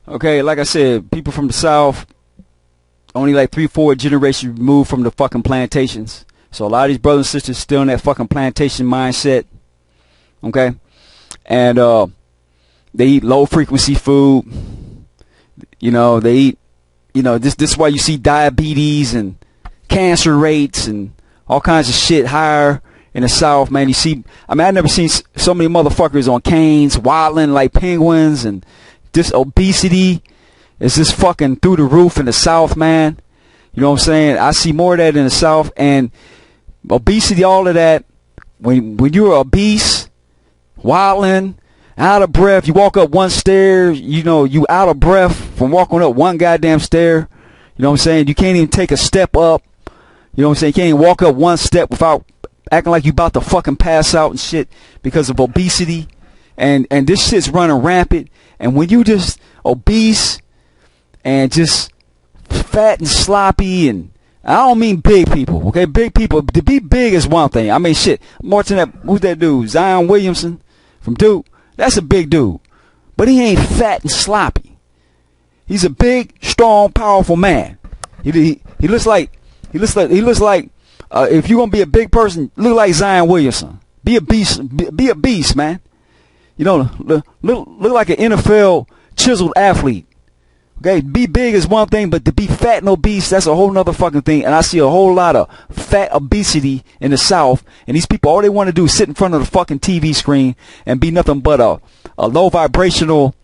Okay, like I said, people from the South, only like 3-4 generations removed from the fucking plantations. So a lot of these brothers and sisters still in that fucking plantation mindset. Okay? And they eat low frequency food. You know, they eat, you know, this is why you see diabetes and cancer rates and all kinds of shit higher in the South, man. You see, I mean, I've never seen so many motherfuckers on canes, waddling like penguins and this obesity is just fucking through the roof in the South, man. You know what I'm saying? I see more of that in the South, and obesity, all of that. When you're obese, wilding, out of breath, you walk up one stair, you know, you out of breath from walking up one goddamn stair. You know what I'm saying? You can't even take a step up. You know what I'm saying? You can't even walk up one step without acting like you about to fucking pass out and shit because of obesity. And this shit's running rampant. And when you just obese and just fat and sloppy, and I don't mean big people, okay? Big people, to be big is one thing. I mean, shit, Martin, who's that dude? Zion Williamson from Duke. That's a big dude. But he ain't fat and sloppy. He's a big, strong, powerful man. He looks like if you're gonna be a big person, look like Zion Williamson. Be a beast. Be a beast, man. You know, look like an NFL chiseled athlete. Okay, be big is one thing, but to be fat and obese, that's a whole nother fucking thing. And I see a whole lot of fat obesity in the South. And these people, all they want to do is sit in front of the fucking TV screen and be nothing but a low vibrational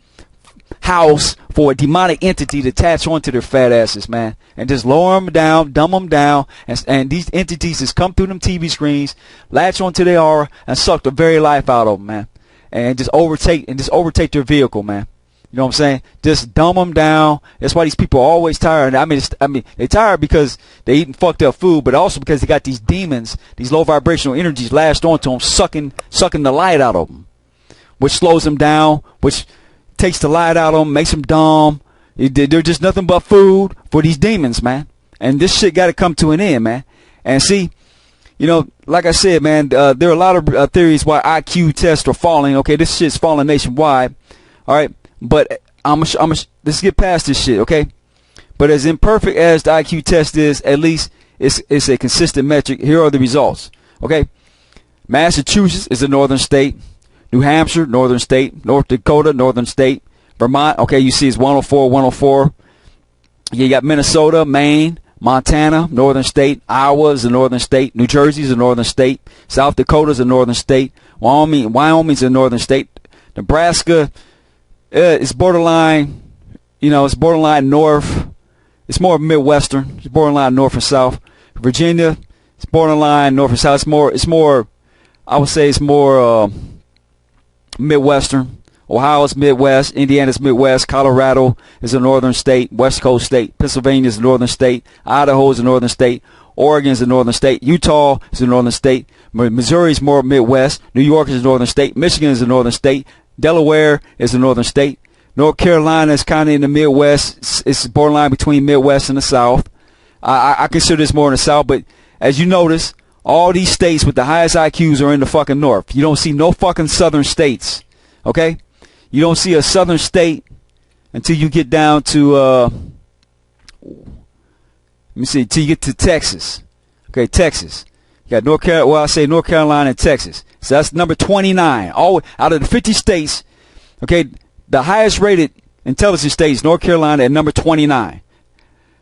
house for a demonic entity to attach onto their fat asses, man. And just lower them down, dumb them down. And these entities just come through them TV screens, latch onto their aura, and suck the very life out of them, man. And just overtake their vehicle, man. You know what I'm saying? Just dumb them down. That's why these people are always tired. I mean, they're tired because they're eating fucked up food, but also because they got these demons, these low vibrational energies lashed onto them, sucking the light out of them, which slows them down, which takes the light out of them, makes them dumb. They're just nothing but food for these demons, man. And this shit got to come to an end, man. And see, you know, like I said, man, there are a lot of theories why IQ tests are falling. Okay, this shit's falling nationwide. All right. But let's get past this shit, okay? But as imperfect as the IQ test is, at least it's a consistent metric. Here are the results, okay? Massachusetts is a northern state. New Hampshire, northern state. North Dakota, northern state. Vermont, okay, you see it's 104, 104. You got Minnesota, Maine, Montana, northern state. Iowa is a northern state. New Jersey is a northern state. South Dakota is a northern state. Wyoming's a northern state. Nebraska, it's borderline, you know, it's borderline north. It's more Midwestern. It's borderline north and south. Virginia, it's borderline north and south. It's more, I would say it's more Midwestern. Ohio's Midwest. Indiana's Midwest. Colorado is a northern state. West Coast state. Pennsylvania is a northern state. Idaho is a northern state. Oregon is a northern state. Utah is a northern state. Missouri is more Midwest. New York is a northern state. Michigan is a northern state. Delaware is a northern state. North Carolina is kind of in the Midwest. It's borderline between Midwest and the South. I consider this more in the South, but as you notice, all these states with the highest IQs are in the fucking North. You don't see no fucking Southern states, okay? You don't see a Southern state until you get down to, let me see, until you get to Texas. Okay, Texas. You got North Carolina, well, I say North Carolina and Texas. So that's number 29. All out of the 50 states, okay, the highest rated intelligence states, North Carolina at number 29.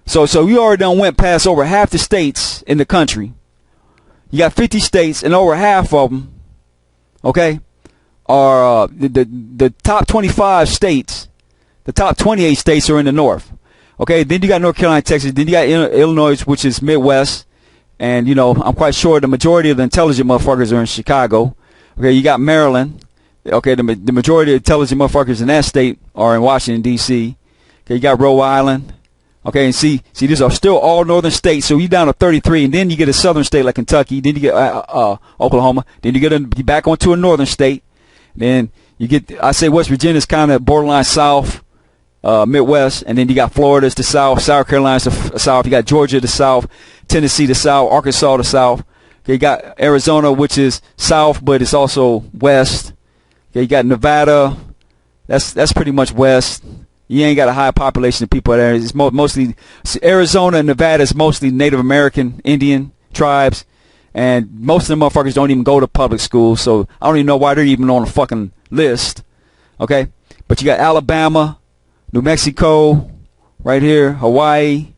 So we already done went past over half the states in the country. You got 50 states, and over half of them, okay, are the top 25 states. The top 28 states are in the North. Okay, then you got North Carolina, Texas. Then you got Illinois, which is Midwest. And, you know, I'm quite sure the majority of the intelligent motherfuckers are in Chicago. Okay, you got Maryland. Okay, the majority of the intelligent motherfuckers in that state are in Washington, D.C. Okay, you got Rhode Island. Okay, and see, these are still all northern states. So you down to 33, and then you get a southern state like Kentucky. Then you get Oklahoma. Then you get back onto a northern state. Then you get, I say West Virginia's kind of borderline south, Midwest. And then you got Florida to the south, South Carolina to the south. You got Georgia to the south, Tennessee to the south, Arkansas to the south. Okay, you got Arizona, which is south, but it's also west. Okay, you got Nevada. That's pretty much west. You ain't got a high population of people there. It's mostly Arizona and Nevada is mostly Native American Indian tribes, and most of the motherfuckers don't even go to public schools. So I don't even know why they're even on the fucking list. Okay, but you got Alabama, New Mexico, right here, Hawaii.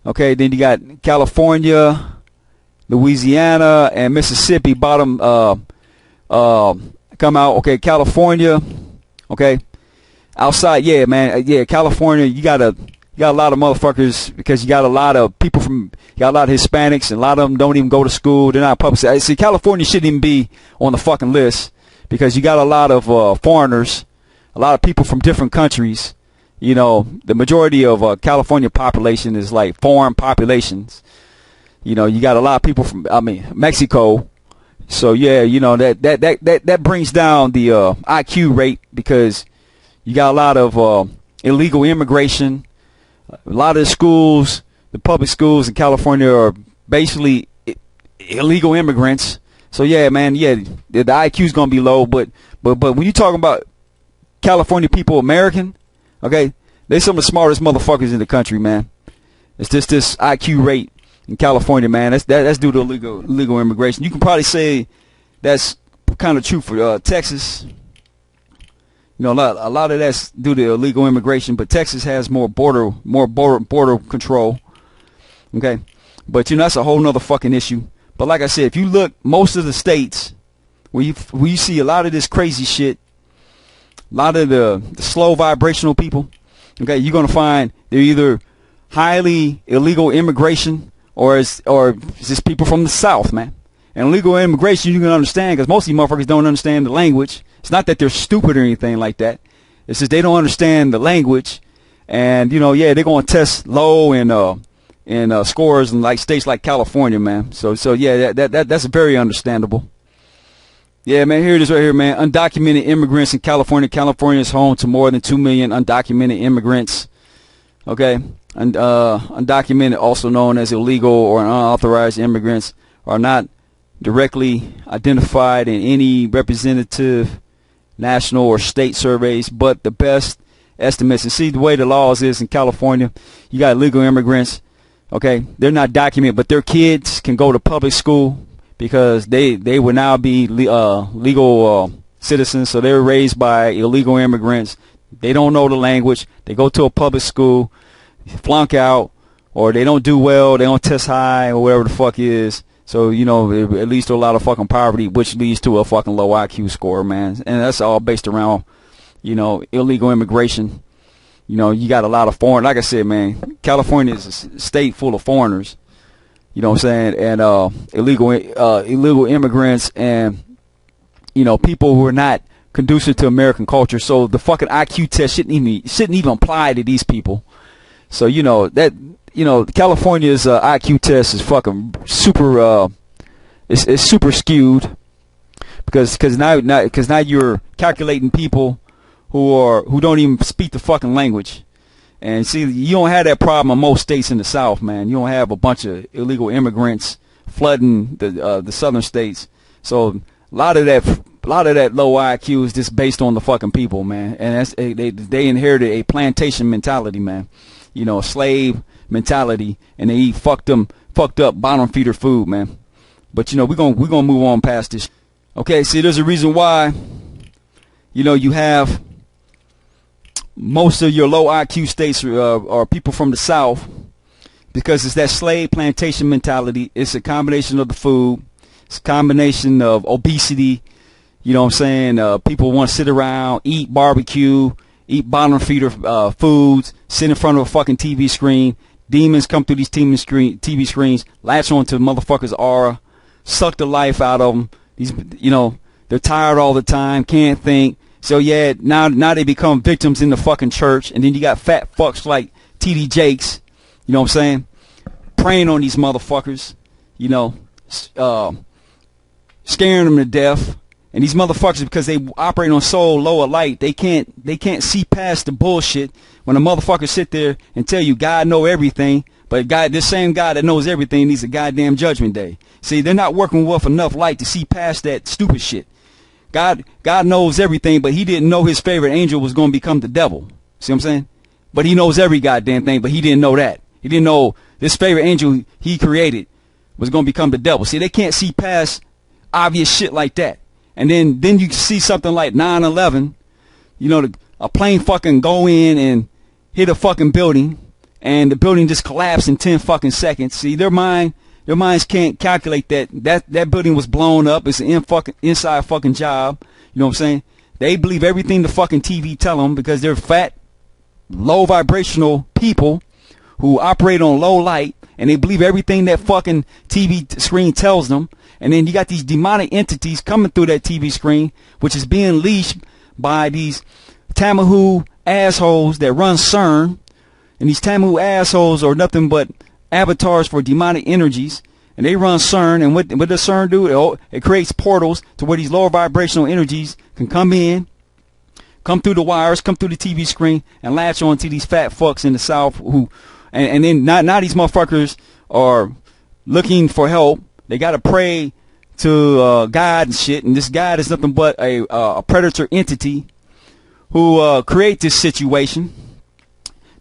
Okay, then you got California, Louisiana, and Mississippi. Bottom come out. Okay, California. Okay. outside, yeah, man, yeah, California, you got a lot of motherfuckers because you got a lot of people you got a lot of Hispanics, and a lot of them don't even go to school. They're not public. See, California shouldn't even be on the fucking list because you got a lot of foreigners, a lot of people from different countries. You know, the majority of California population is like foreign populations. You know, you got a lot of people from, Mexico. So yeah, you know, that brings down the IQ rate because you got a lot of illegal immigration. A lot of the schools, the public schools in California are basically illegal immigrants. So yeah, man, yeah, the IQ is gonna be low, but when you talking about California people, American, okay, they some of the smartest motherfuckers in the country, man. It's just this IQ rate in California, man. That's due to illegal immigration. You can probably say that's kind of true for Texas. You know, a lot of that's due to illegal immigration, but Texas has more border control. Okay, but you know that's a whole nother fucking issue. But like I said, if you look, most of the states where you see a lot of this crazy shit, a lot of the slow vibrational people, okay, you're gonna find they're either highly illegal immigration or it's just people from the South, man. And illegal immigration you can understand because most of you motherfuckers don't understand the language. It's not that they're stupid or anything like that. It's just they don't understand the language, and you know, yeah, they're gonna test low in scores in like states like California, man. So yeah, that's very understandable. Yeah, man, here it is right here, man. Undocumented immigrants in California. California is home to more than 2 million undocumented immigrants. Okay, and undocumented, also known as illegal or unauthorized immigrants, are not directly identified in any representative national or state surveys, but the best estimates. And see the way the laws is in California, you got illegal immigrants, okay, they're not documented, but their kids can go to public school because they will now be legal citizens. So they're raised by illegal immigrants. They don't know the language. They go to a public school, flunk out, or they don't do well, they don't test high or whatever the fuck is. So, you know, it leads to a lot of fucking poverty, which leads to a fucking low IQ score, man. And that's all based around, you know, illegal immigration. You know, you got a lot of foreign, like I said, man, California is a state full of foreigners, you know what I'm saying, and illegal immigrants and, you know, people who are not conducive to American culture. So the fucking IQ test shouldn't even apply to these people. So, you know, that, you know, California's IQ test is fucking super, it's super skewed because now you're calculating people who don't even speak the fucking language. And see, you don't have that problem in most states in the South, man. You don't have a bunch of illegal immigrants flooding the southern states. So a lot of that low IQ is just based on the fucking people, man. And that's they inherited a plantation mentality, man. You know, a slave mentality, and they eat fucked up bottom feeder food, man. But you know, we're gonna move on past this. Okay, see, there's a reason why, you know, you have most of your low IQ states are people from the South, because it's that slave plantation mentality. It's a combination of the food, it's a combination of obesity. You know what I'm saying? People want to sit around, eat barbecue, eat bottom feeder foods, sit in front of a fucking TV screen. Demons come through these TV screens, latch onto motherfuckers' aura, suck the life out of them. These, you know, they're tired all the time, can't think. So yeah, now they become victims in the fucking church, and then you got fat fucks like T.D. Jakes, you know what I'm saying, preying on these motherfuckers, you know, scaring them to death. And these motherfuckers, because they operate on so low a light, they can't see past the bullshit. When a motherfucker sit there and tell you God know everything, but this same God that knows everything needs a goddamn judgment day. See, they're not working with enough light to see past that stupid shit. God knows everything, but he didn't know his favorite angel was going to become the devil. See what I'm saying? But he knows every goddamn thing, but he didn't know that. He didn't know this favorite angel he created was going to become the devil. See, they can't see past obvious shit like that. And then you see something like 9/11, you know, a plane fucking go in and hit a fucking building, and the building just collapsed in 10 fucking seconds. See, their minds can't calculate that building was blown up. It's an inside fucking job. You know what I'm saying? They believe everything the fucking TV tell them because they're fat, low vibrational people who operate on low light, and they believe everything that fucking TV screen tells them. And then you got these demonic entities coming through that TV screen, which is being leashed by these Tamahu assholes that run CERN. And these Tamahu assholes are nothing but avatars for demonic energies. And they run CERN, and what does CERN do? It creates portals to where these lower vibrational energies can come in, come through the wires, come through the TV screen, and latch on to these fat fucks in the South who, and then now these motherfuckers are looking for help. They got to pray to God and shit, and this God is nothing but a predator entity who create this situation.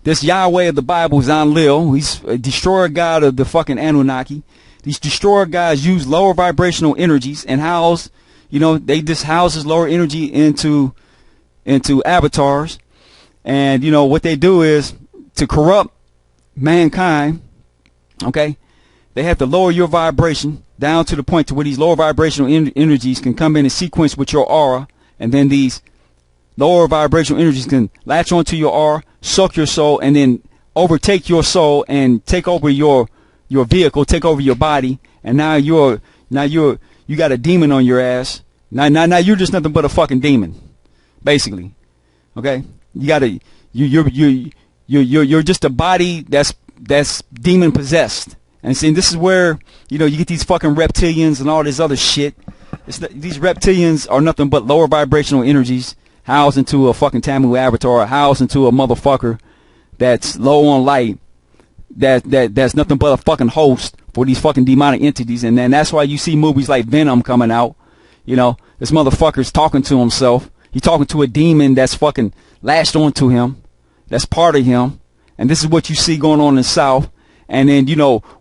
This Yahweh of the Bible is Enlil. He's a destroyer god of the fucking Anunnaki. These destroyer guys use lower vibrational energies and house, they just houses lower energy into avatars. And, what they do is to corrupt mankind, okay, they have to lower your vibration down to the point to where these lower vibrational energies can come in and sequence with your aura, and then these lower vibrational energies can latch onto your aura, suck your soul, and then overtake your soul and take over your vehicle, take over your body, and now you got a demon on your ass. Now you're just nothing but a fucking demon, basically. Okay, you're just a body that's demon possessed. And see, this is where you get these fucking reptilians and all this other shit. These reptilians are nothing but lower vibrational energies housed into a fucking Tamu avatar, housed into a motherfucker that's low on light. That's nothing but a fucking host for these fucking demonic entities. And then that's why you see movies like Venom coming out. This motherfucker's talking to himself. He's talking to a demon that's fucking latched onto him. That's part of him. And this is what you see going on in the South. And then,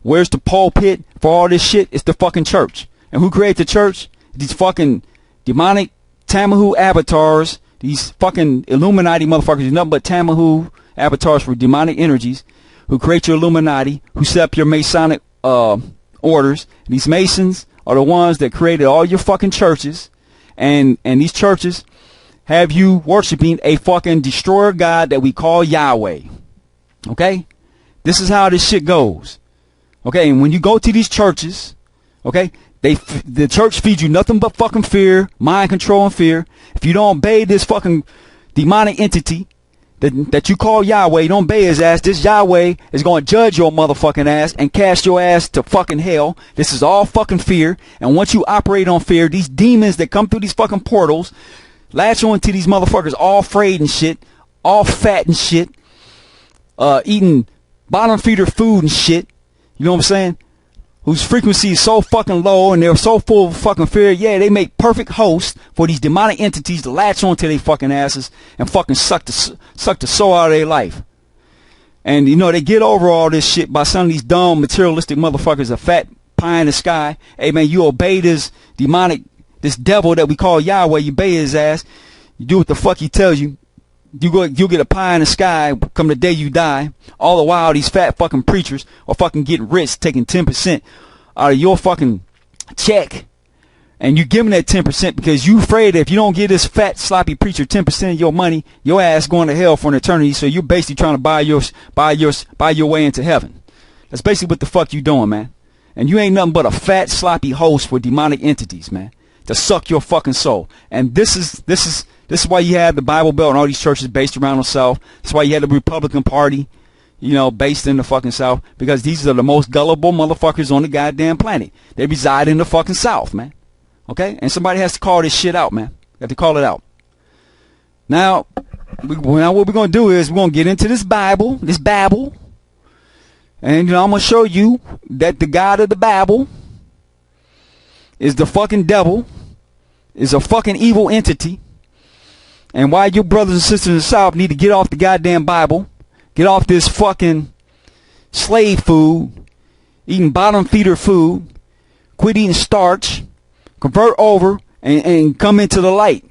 where's the pulpit for all this shit? It's the fucking church. And who created the church? These fucking demonic Tamahu avatars. These fucking Illuminati motherfuckers. There's nothing but Tamahu avatars for demonic energies. Who create your Illuminati, who set up your Masonic orders. And these Masons are the ones that created all your fucking churches. And these churches have you worshiping a fucking destroyer god that we call Yahweh. Okay? This is how this shit goes. Okay? And when you go to these churches, okay, the church feeds you nothing but fucking fear, mind control and fear. If you don't obey this fucking demonic entity that you call Yahweh, you don't obey his ass, this Yahweh is going to judge your motherfucking ass and cast your ass to fucking hell. This is all fucking fear. And once you operate on fear, these demons that come through these fucking portals latch on to these motherfuckers all afraid and shit, all fat and shit, eating bottom feeder food and shit. You know what I'm saying? Whose frequency is so fucking low and they're so full of fucking fear. Yeah, they make perfect hosts for these demonic entities to latch onto their fucking asses and fucking suck the soul out of their life. And they get over all this shit by some of these dumb materialistic motherfuckers, a fat pie in the sky. Hey man, you obey this devil that we call Yahweh, you obey his ass, you do what the fuck he tells you. You'll get a pie in the sky come the day you die. All the while, these fat fucking preachers are fucking getting rich, taking 10% out of your fucking check. And you give them that 10% because you afraid that if you don't give this fat, sloppy preacher 10% of your money, your ass going to hell for an eternity. So you're basically trying to buy your way into heaven. That's basically what the fuck you doing, man. And you ain't nothing but a fat, sloppy host for demonic entities, man, to suck your fucking soul. And this is why you have the Bible Belt and all these churches based around the South. That's why you had the Republican Party, based in the fucking South. Because these are the most gullible motherfuckers on the goddamn planet. They reside in the fucking South, man. Okay? And somebody has to call this shit out, man. You have to call it out. Now what we're going to do is we're going to get into this Bible. And, I'm going to show you that the God of the Bible is the fucking devil, is a fucking evil entity. And why your brothers and sisters in the South need to get off the goddamn Bible, get off this fucking slave food, eating bottom feeder food, quit eating starch, convert over, and come into the light.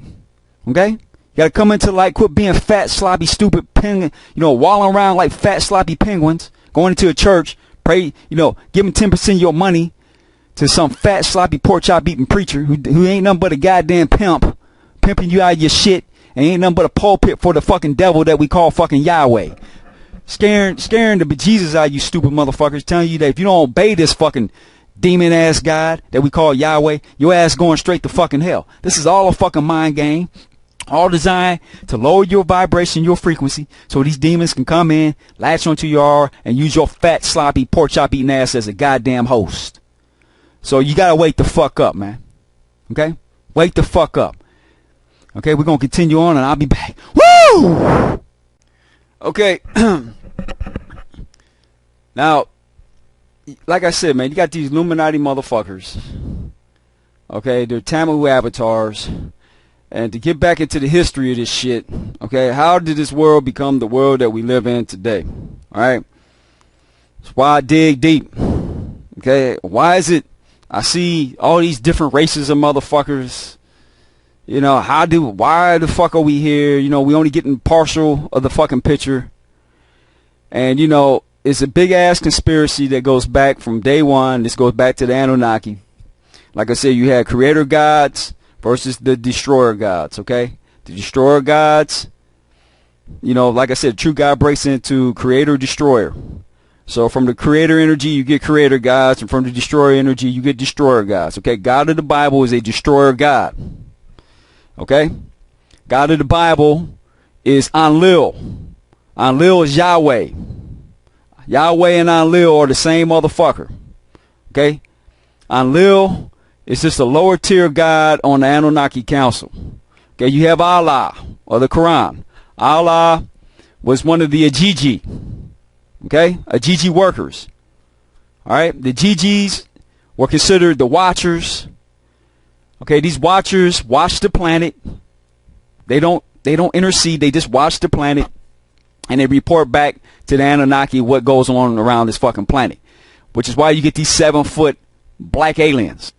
Okay? You gotta come into the light, quit being fat, sloppy, stupid penguin, walling around like fat, sloppy penguins, going into a church, pray, giving 10% of your money to some fat, sloppy, pork chop eating preacher who ain't nothing but a goddamn pimp pimping you out of your shit, and ain't nothing but a pulpit for the fucking devil that we call fucking Yahweh. Scaring the bejesus out of you stupid motherfuckers, telling you that if you don't obey this fucking demon ass God that we call Yahweh, your ass going straight to fucking hell. This is all a fucking mind game. All designed to lower your vibration, your frequency, so these demons can come in, latch onto your aura, and use your fat, sloppy, pork chop eating ass as a goddamn host. So you gotta wake the fuck up, man. Okay? Wake the fuck up. Okay, we're gonna continue on and I'll be back. Woo! Okay. Now, like I said, man, you got these Illuminati motherfuckers. Okay, they're Tamahu avatars. And to get back into the history of this shit, okay, how did this world become the world that we live in today? Alright? That's why I dig deep. Okay, why is it I see all these different races of motherfuckers? You know, why the fuck are we here? You know, we only getting partial of the fucking picture. And, you know, it's a big ass conspiracy that goes back from day one. This goes back to the Anunnaki. Like I said, you had creator gods versus the destroyer gods, okay? The destroyer gods, you know, like I said, true God breaks into creator destroyer. So from the creator energy, you get creator gods, and from the destroyer energy, you get destroyer gods, okay? God of the Bible is a destroyer God, okay? God of the Bible is Enlil. Enlil is Yahweh. Yahweh and Enlil are the same motherfucker, okay? Enlil is just a lower tier god on the Anunnaki Council. Okay, you have Allah, or the Quran. Allah was one of the Ajiji. Okay, Ajiji workers. Alright, the Jijis were considered the watchers. Okay, these watchers watch the planet. They don't intercede, they just watch the planet. And they report back to the Anunnaki what goes on around this fucking planet. Which is why you get these 7-foot black aliens.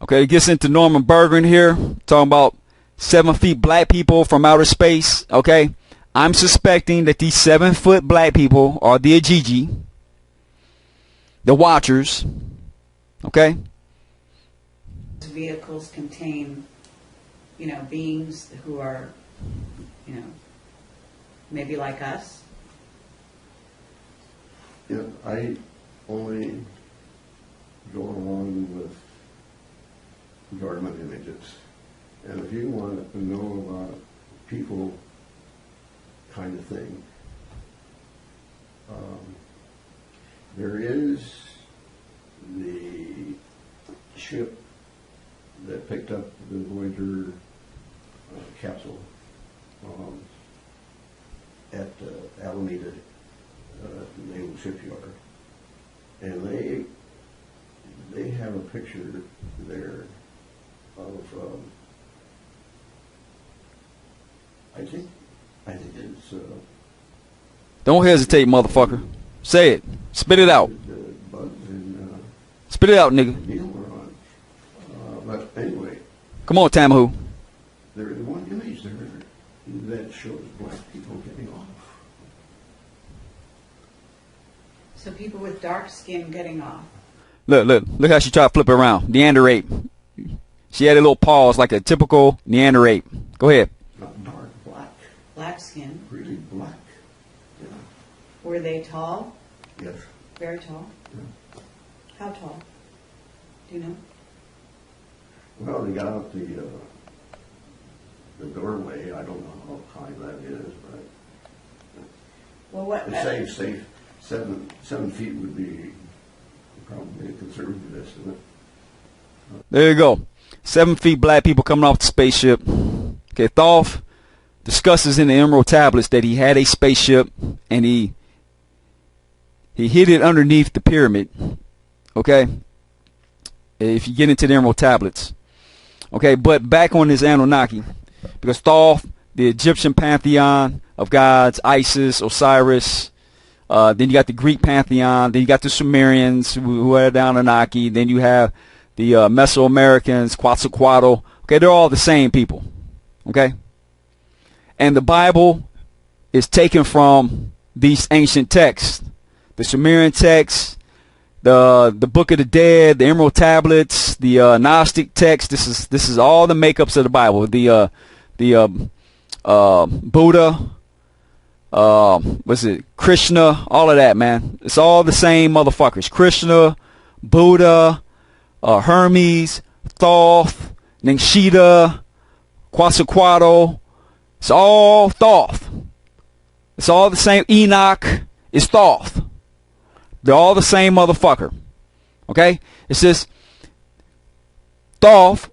Okay, it gets into Norman Bergen here, talking about 7 feet black people from outer space. Okay, I'm suspecting that these 7-foot black people are the Ajiji, the Watchers. Okay, vehicles contain, you know, beings who are, you know, maybe like us. Yeah, I only go along with government images. And if you want to know about people kind of thing, there is the ship that picked up the Voyager capsule at Alameda Naval Shipyard. And they have a picture there of I think it's don't hesitate, motherfucker. Say it. Spit it out. Buzz and Spit it out, nigga. Neil were on. But anyway, Come on, Tamahu. there is one image there that shows black people getting off. So people with dark skin getting off. Look how she tried to flip it around. Neander ape. She had a little pause like a typical Neander ape. Go ahead. Not dark, black. Black skin. Really black. Yeah. Were they tall? Yes. Very tall? Yeah. How tall? Do you know? Well, they got out the doorway. I don't know how high that is, but Well, what? the safe 7 feet would be probably a conservative estimate. There you go. 7 feet black people coming off the spaceship. Okay, Thoth discusses in the Emerald Tablets that he had a spaceship and he hid it underneath the pyramid. Okay? If you get into the Emerald Tablets. Okay, but back on this Anunnaki. Because Thoth, the Egyptian pantheon of gods, Isis, Osiris. Then you got the Greek pantheon. Then you got the Sumerians who are the Anunnaki. Then you have the Mesoamericans, Quetzalcoatl. Okay, they're all the same people. Okay? And the Bible is taken from these ancient texts. The Sumerian texts, the Book of the Dead, the Emerald Tablets, the Gnostic text. This is all the makeups of the Bible. The Buddha, what's it, Krishna, all of that, man. It's all the same motherfuckers. Krishna, Buddha, Hermes, Thoth, Ningshita, Quetzalcoatl. It's all Thoth. It's all the same. Enoch is Thoth. They're all the same motherfucker. Okay? It's just Thoth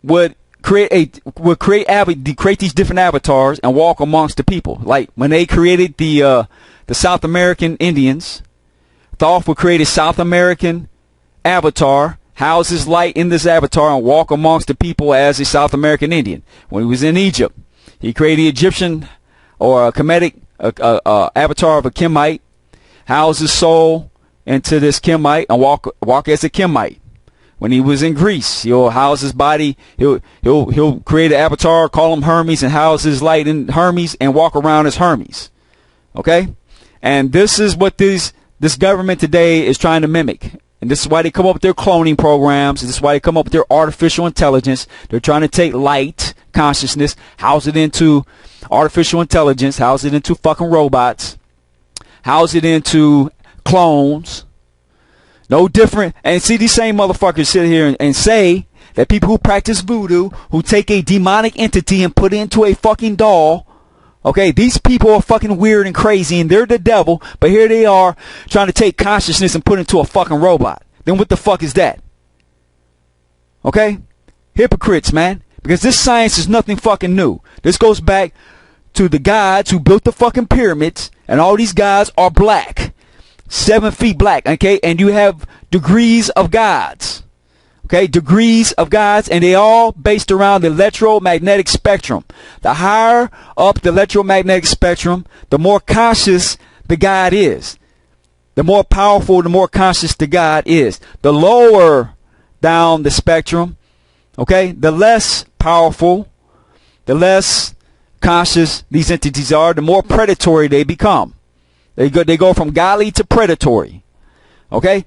would create these different avatars and walk amongst the people. Like when they created the South American Indians, Thoth would create a South American avatar, house his light in this avatar, and walk amongst the people as a South American Indian. When he was in Egypt, he created the Egyptian or a Kemetic avatar of a Kemite, house his soul into this Kemite, and walk as a Kemite. When he was in Greece, he'll house his body. He'll create an avatar, call him Hermes, and house his light in Hermes and walk around as Hermes. Okay, and this is what this government today is trying to mimic. And this is why they come up with their cloning programs. This is why they come up with their artificial intelligence. They're trying to take light consciousness, house it into artificial intelligence, house it into fucking robots, house it into clones. No different. And see, these same motherfuckers sit here and say that people who practice voodoo, who take a demonic entity and put it into a fucking doll, okay, these people are fucking weird and crazy and they're the devil, but here they are trying to take consciousness and put it into a fucking robot. Then what the fuck is that? Okay? Hypocrites, man. Because this science is nothing fucking new. This goes back to the gods who built the fucking pyramids, and all these gods are black. 7 feet black, okay? And you have degrees of gods. Okay, degrees of gods, and they all based around the electromagnetic spectrum. The higher up the electromagnetic spectrum, the more conscious the God is. The more powerful, the more conscious the God is. The lower down the spectrum, okay, the less powerful, the less conscious these entities are, the more predatory they become. They go from godly to predatory. Okay?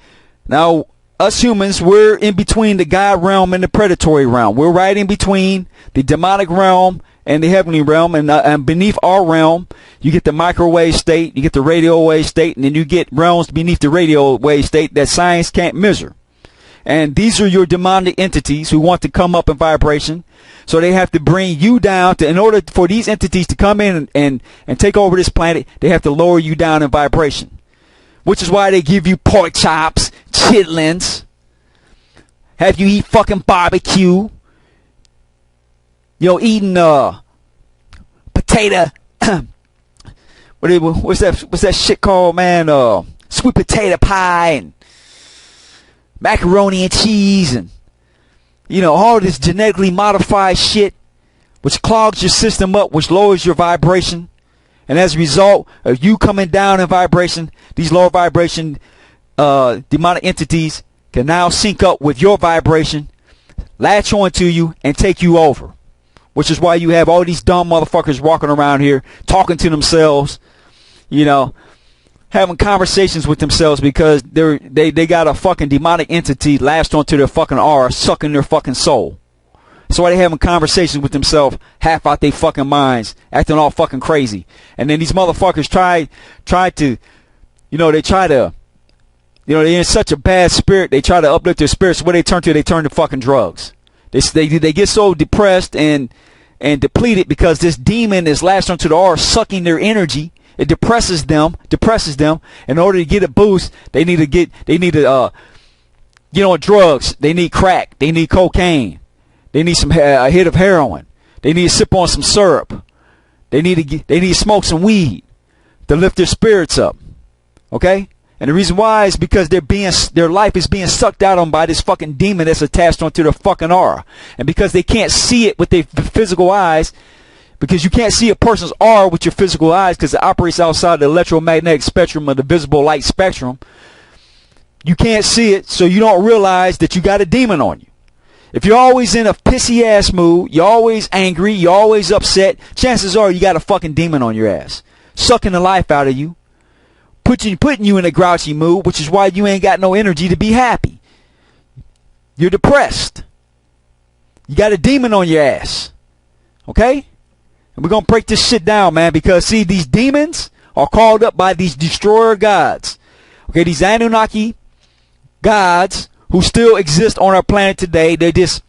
Now, us humans, we're in between the God realm and the predatory realm. We're right in between the demonic realm and the heavenly realm. And beneath our realm, you get the microwave state, you get the radio wave state, and then you get realms beneath the radio wave state that science can't measure. And these are your demonic entities who want to come up in vibration. So they have to bring you down in order for these entities to come in and take over this planet, they have to lower you down in vibration. Which is why they give you pork chops, chitlins, have you eat fucking barbecue, eating potato, what's that shit called, man? Sweet potato pie and macaroni and cheese and all this genetically modified shit, which clogs your system up, which lowers your vibration. And as a result of you coming down in vibration, these lower vibration demonic entities can now sync up with your vibration, latch on to you, and take you over. Which is why you have all these dumb motherfuckers walking around here talking to themselves, having conversations with themselves because they got a fucking demonic entity latched onto their fucking aura, sucking their fucking soul. That's why they having conversations with themselves half out their fucking minds, acting all fucking crazy. And then these motherfuckers try to, they're in such a bad spirit, they try to uplift their spirits. What they turn to fucking drugs. They get so depressed and depleted because this demon is latched onto the aura, sucking their energy. It depresses them. In order to get a boost, they need to get on drugs. They need crack. They need cocaine. They need a hit of heroin. They need to sip on some syrup. They need to smoke some weed to lift their spirits up. Okay? And the reason why is because their life is being sucked out on by this fucking demon that's attached onto their fucking aura. And because they can't see it with their physical eyes, because you can't see a person's aura with your physical eyes because it operates outside the electromagnetic spectrum of the visible light spectrum. You can't see it, so you don't realize that you got a demon on you. If you're always in a pissy ass mood, you're always angry, you're always upset, chances are you got a fucking demon on your ass, sucking the life out of you, putting you in a grouchy mood, which is why you ain't got no energy to be happy. You're depressed. You got a demon on your ass. Okay? And we're going to break this shit down, man, because, see, these demons are called up by these destroyer gods. Okay, these Anunnaki gods who still exist on our planet today. They just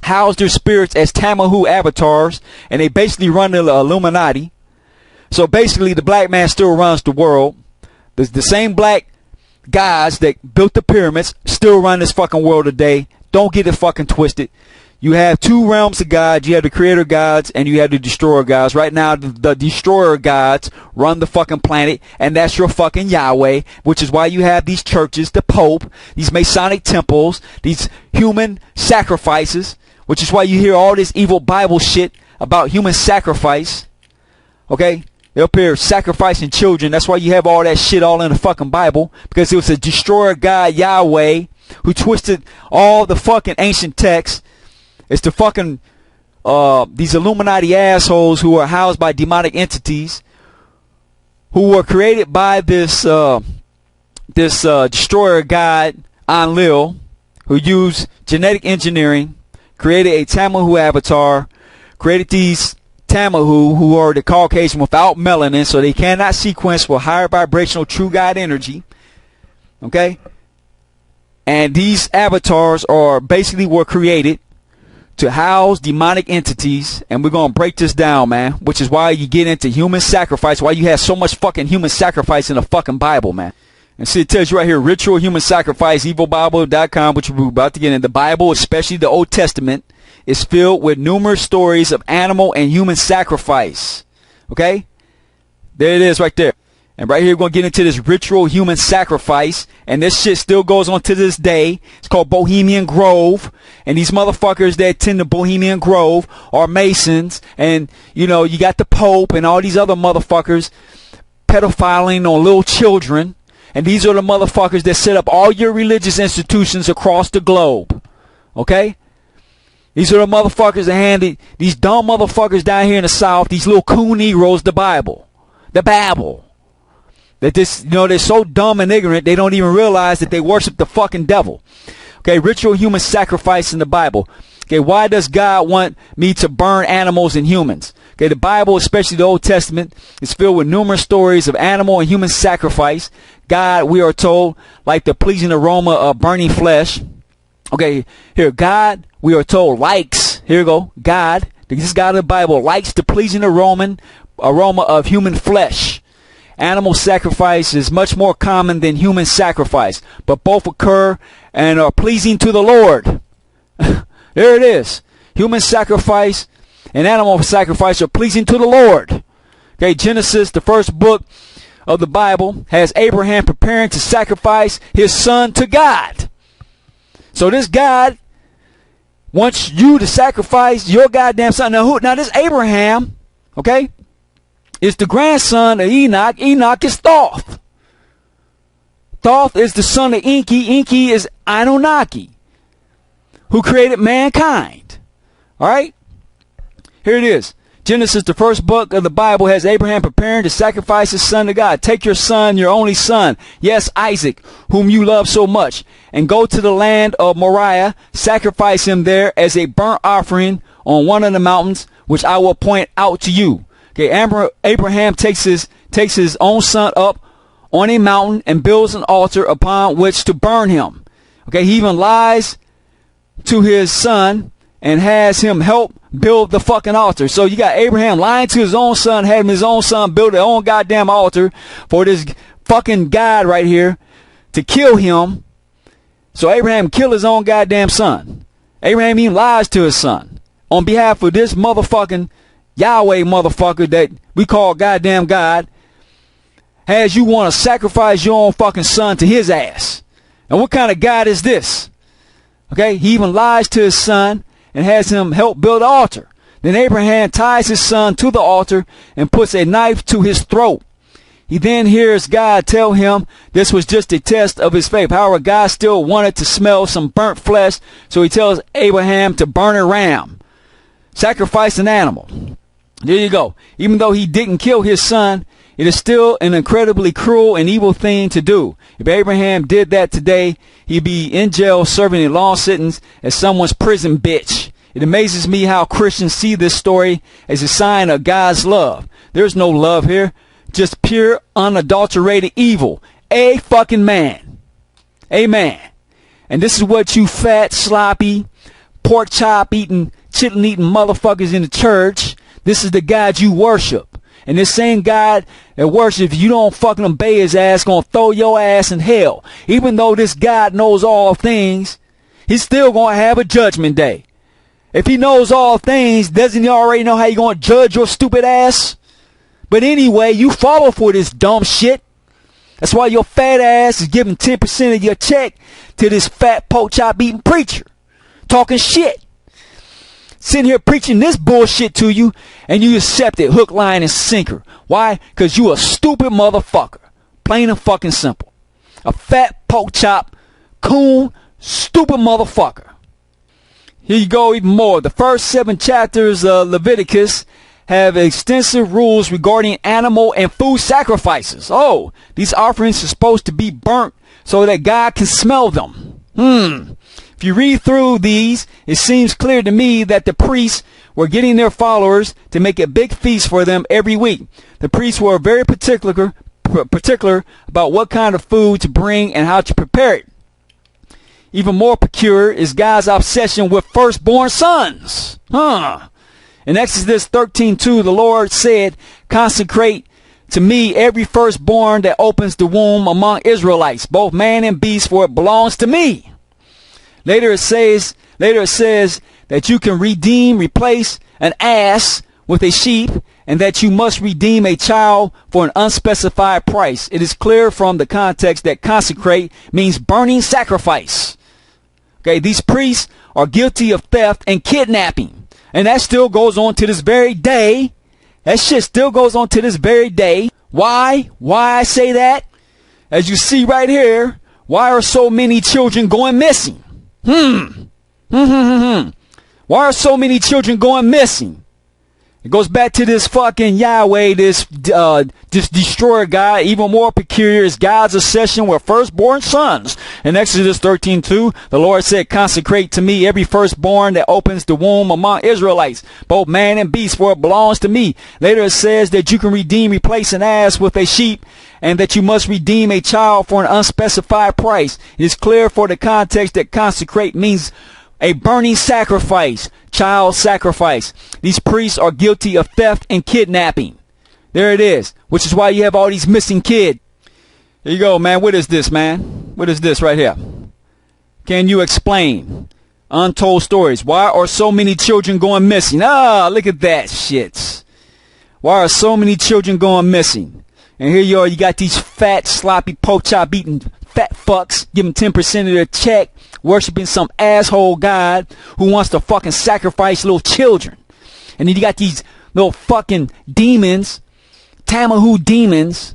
house their spirits as Tamahu avatars, and they basically run the Illuminati. So basically, the black man still runs the world. The same black guys that built the pyramids still run this fucking world today. Don't get it fucking twisted. You have two realms of gods. You have the creator gods and you have the destroyer gods. Right now, the destroyer gods run the fucking planet, and that's your fucking Yahweh, which is why you have these churches, the Pope, these Masonic temples, these human sacrifices, which is why you hear all this evil Bible shit about human sacrifice. Okay? They're up here sacrificing children. That's why you have all that shit all in the fucking Bible, because it was a destroyer god, Yahweh, who twisted all the fucking ancient texts. It's the fucking these Illuminati assholes who are housed by demonic entities, who were created by this destroyer god Enlil, who used genetic engineering, created a Tamahu avatar, created these Tamahu who are the Caucasian without melanin, so they cannot sequence for higher vibrational true God energy. Okay, and these avatars are basically were created to house demonic entities, and we're going to break this down, man, which is why you get into human sacrifice, why you have so much fucking human sacrifice in the fucking Bible, man. And see, it tells you right here, ritual human sacrifice, evilbible.com, which we're about to get in. The Bible, especially the Old Testament, is filled with numerous stories of animal and human sacrifice. Okay? There it is right there. And right here, we're going to get into this ritual human sacrifice. And this shit still goes on to this day. It's called Bohemian Grove. And these motherfuckers that attend the Bohemian Grove are Masons. And, you know, you got the Pope and all these other motherfuckers pedophiling on little children. And these are the motherfuckers that set up all your religious institutions across the globe. Okay? These are the motherfuckers that handed these dumb motherfuckers down here in the South, these little coon Negroes, the Bible. The Bible. That this, you know, they're so dumb and ignorant, they don't even realize that they worship the fucking devil. Okay, ritual human sacrifice in the Bible. Okay, why does God want me to burn animals and humans? Okay, the Bible, especially the Old Testament, is filled with numerous stories of animal and human sacrifice. God, we are told, like the pleasing aroma of burning flesh. Okay, here, God, we are told, likes, here we go, God, this God of the Bible, likes the pleasing aroma of human flesh. Animal sacrifice is much more common than human sacrifice, but both occur and are pleasing to the Lord. There it is. Human sacrifice and animal sacrifice are pleasing to the Lord. Okay, Genesis, the first book of the Bible, has Abraham preparing to sacrifice his son to God. So this God wants you to sacrifice your goddamn son. Now this Abraham, okay, is the grandson of Enoch. Enoch is Thoth. Thoth is the son of Enki. Enki is Anunnaki, who created mankind. All right? Here it is. Genesis, the first book of the Bible, has Abraham preparing to sacrifice his son to God. Take your son, your only son, yes, Isaac, whom you love so much, and go to the land of Moriah, sacrifice him there as a burnt offering on one of the mountains, which I will point out to you. Okay, Abraham takes his own son up on a mountain and builds an altar upon which to burn him. Okay, he even lies to his son and has him help build the fucking altar. So you got Abraham lying to his own son, having his own son build their own goddamn altar for this fucking God right here to kill him. So Abraham killed his own goddamn son. Abraham even lies to his son on behalf of this motherfucking Yahweh motherfucker that we call goddamn God, has you want to sacrifice your own fucking son to his ass. And what kind of God is this? Okay, he even lies to his son and has him help build the altar. Then Abraham ties his son to the altar and puts a knife to his throat. He then hears God tell him this was just a test of his faith. However, God still wanted to smell some burnt flesh, so he tells Abraham to burn a ram, sacrifice an animal. There you go. Even though he didn't kill his son, it is still an incredibly cruel and evil thing to do. If Abraham did that today, he'd be in jail serving a long sentence as someone's prison bitch. It amazes me how Christians see this story as a sign of God's love. There's no love here. Just pure, unadulterated evil. A fucking man. Amen. And this is what you fat, sloppy, pork chop eating, chitlin eating motherfuckers in the church. This is the God you worship. And this same God that worship, if you don't fucking obey his ass, gonna throw your ass in hell. Even though this God knows all things, he's still gonna have a judgment day. If he knows all things, doesn't he already know how you're gonna judge your stupid ass? But anyway, you follow for this dumb shit. That's why your fat ass is giving 10% of your check to this fat pork chop eating preacher. Talking shit. Sitting here preaching this bullshit to you, and you accept it hook, line, and sinker. Why? Because you a stupid motherfucker. Plain and fucking simple. A fat pork chop, coon, stupid motherfucker. Here you go even more. The first 7 chapters of Leviticus have extensive rules regarding animal and food sacrifices. Oh, these offerings are supposed to be burnt so that God can smell them. If you read through these, it seems clear to me that the priests were getting their followers to make a big feast for them every week. The priests were very particular about what kind of food to bring and how to prepare it. Even more peculiar is God's obsession with firstborn sons. In Exodus 13:2, the Lord said, "Consecrate to me every firstborn that opens the womb among Israelites, both man and beast, for it belongs to me." Later it says that you can replace an ass with a sheep, and that you must redeem a child for an unspecified price. It is clear from the context that consecrate means burning sacrifice. Okay, these priests are guilty of theft and kidnapping. And that still goes on to this very day. That shit still goes on to this very day. Why? Why I say that? As you see right here, why are so many children going missing? Why are so many children going missing? It goes back to this fucking Yahweh, this destroyer guy. Even more peculiar is God's obsession with firstborn sons. In Exodus 13:2, the Lord said, "Consecrate to me every firstborn that opens the womb among Israelites, both man and beast, for it belongs to me." Later it says that you can replace an ass with a sheep, and that you must redeem a child for an unspecified price. It is clear for the context that consecrate means a burning sacrifice, child sacrifice. These priests are guilty of theft and kidnapping. There it is, which is why you have all these missing kids. Here you go, man. What is this, man? What is this right here? Can you explain? Untold stories. Why are so many children going missing? Look at that shit. Why are so many children going missing? And here you are, you got these fat, sloppy, pork chop eating fat fucks giving 10% of their check, worshiping some asshole God who wants to fucking sacrifice little children. And then you got these little fucking demons, Tamahu demons,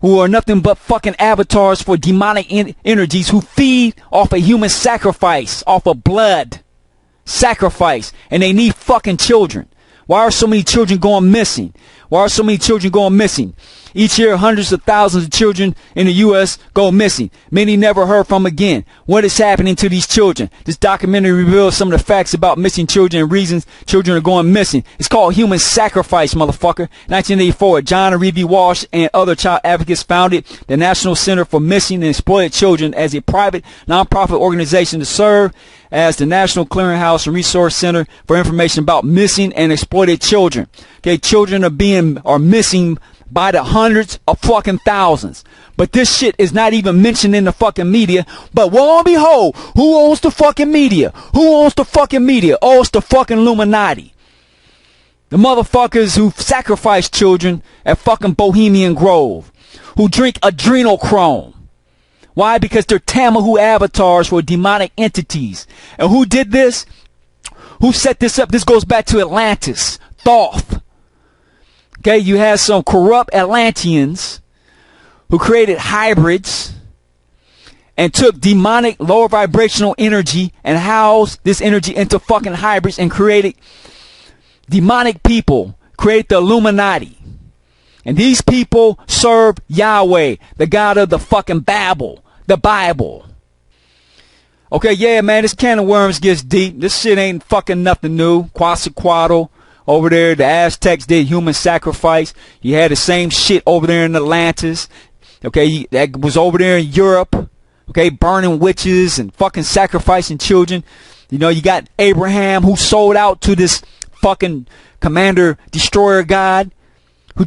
who are nothing but fucking avatars for demonic energies who feed off of human sacrifice, off of blood sacrifice, and they need fucking children. Why are so many children going missing? Why are so many children going missing? Each year, hundreds of thousands of children in the U.S. go missing. Many never heard from again. What is happening to these children? This documentary reveals some of the facts about missing children and reasons children are going missing. It's called human sacrifice, motherfucker. 1984, John and Revie Walsh and other child advocates founded the National Center for Missing and Exploited Children as a private, nonprofit organization to serve as the National Clearinghouse and Resource Center for information about missing and exploited children. Okay, children are missing by the hundreds of fucking thousands. But this shit is not even mentioned in the fucking media. But lo and behold, who owns the fucking media? Who owns the fucking media? Oh, it's the fucking Illuminati. The motherfuckers who sacrifice children at fucking Bohemian Grove, who drink adrenochrome. Why? Because they're Tamahu avatars for demonic entities. And who did this? Who set this up? This goes back to Atlantis, Thoth. Okay, you had some corrupt Atlanteans who created hybrids and took demonic lower vibrational energy and housed this energy into fucking hybrids and created demonic people, created the Illuminati. And these people serve Yahweh, the God of the fucking Bible, the Bible. Okay, yeah, man, this can of worms gets deep. This shit ain't fucking nothing new. Quetzalcoatl over there, the Aztecs did human sacrifice. You had the same shit over there in Atlantis. Okay, that was over there in Europe. Okay, burning witches and fucking sacrificing children. You know, you got Abraham who sold out to this fucking commander destroyer god who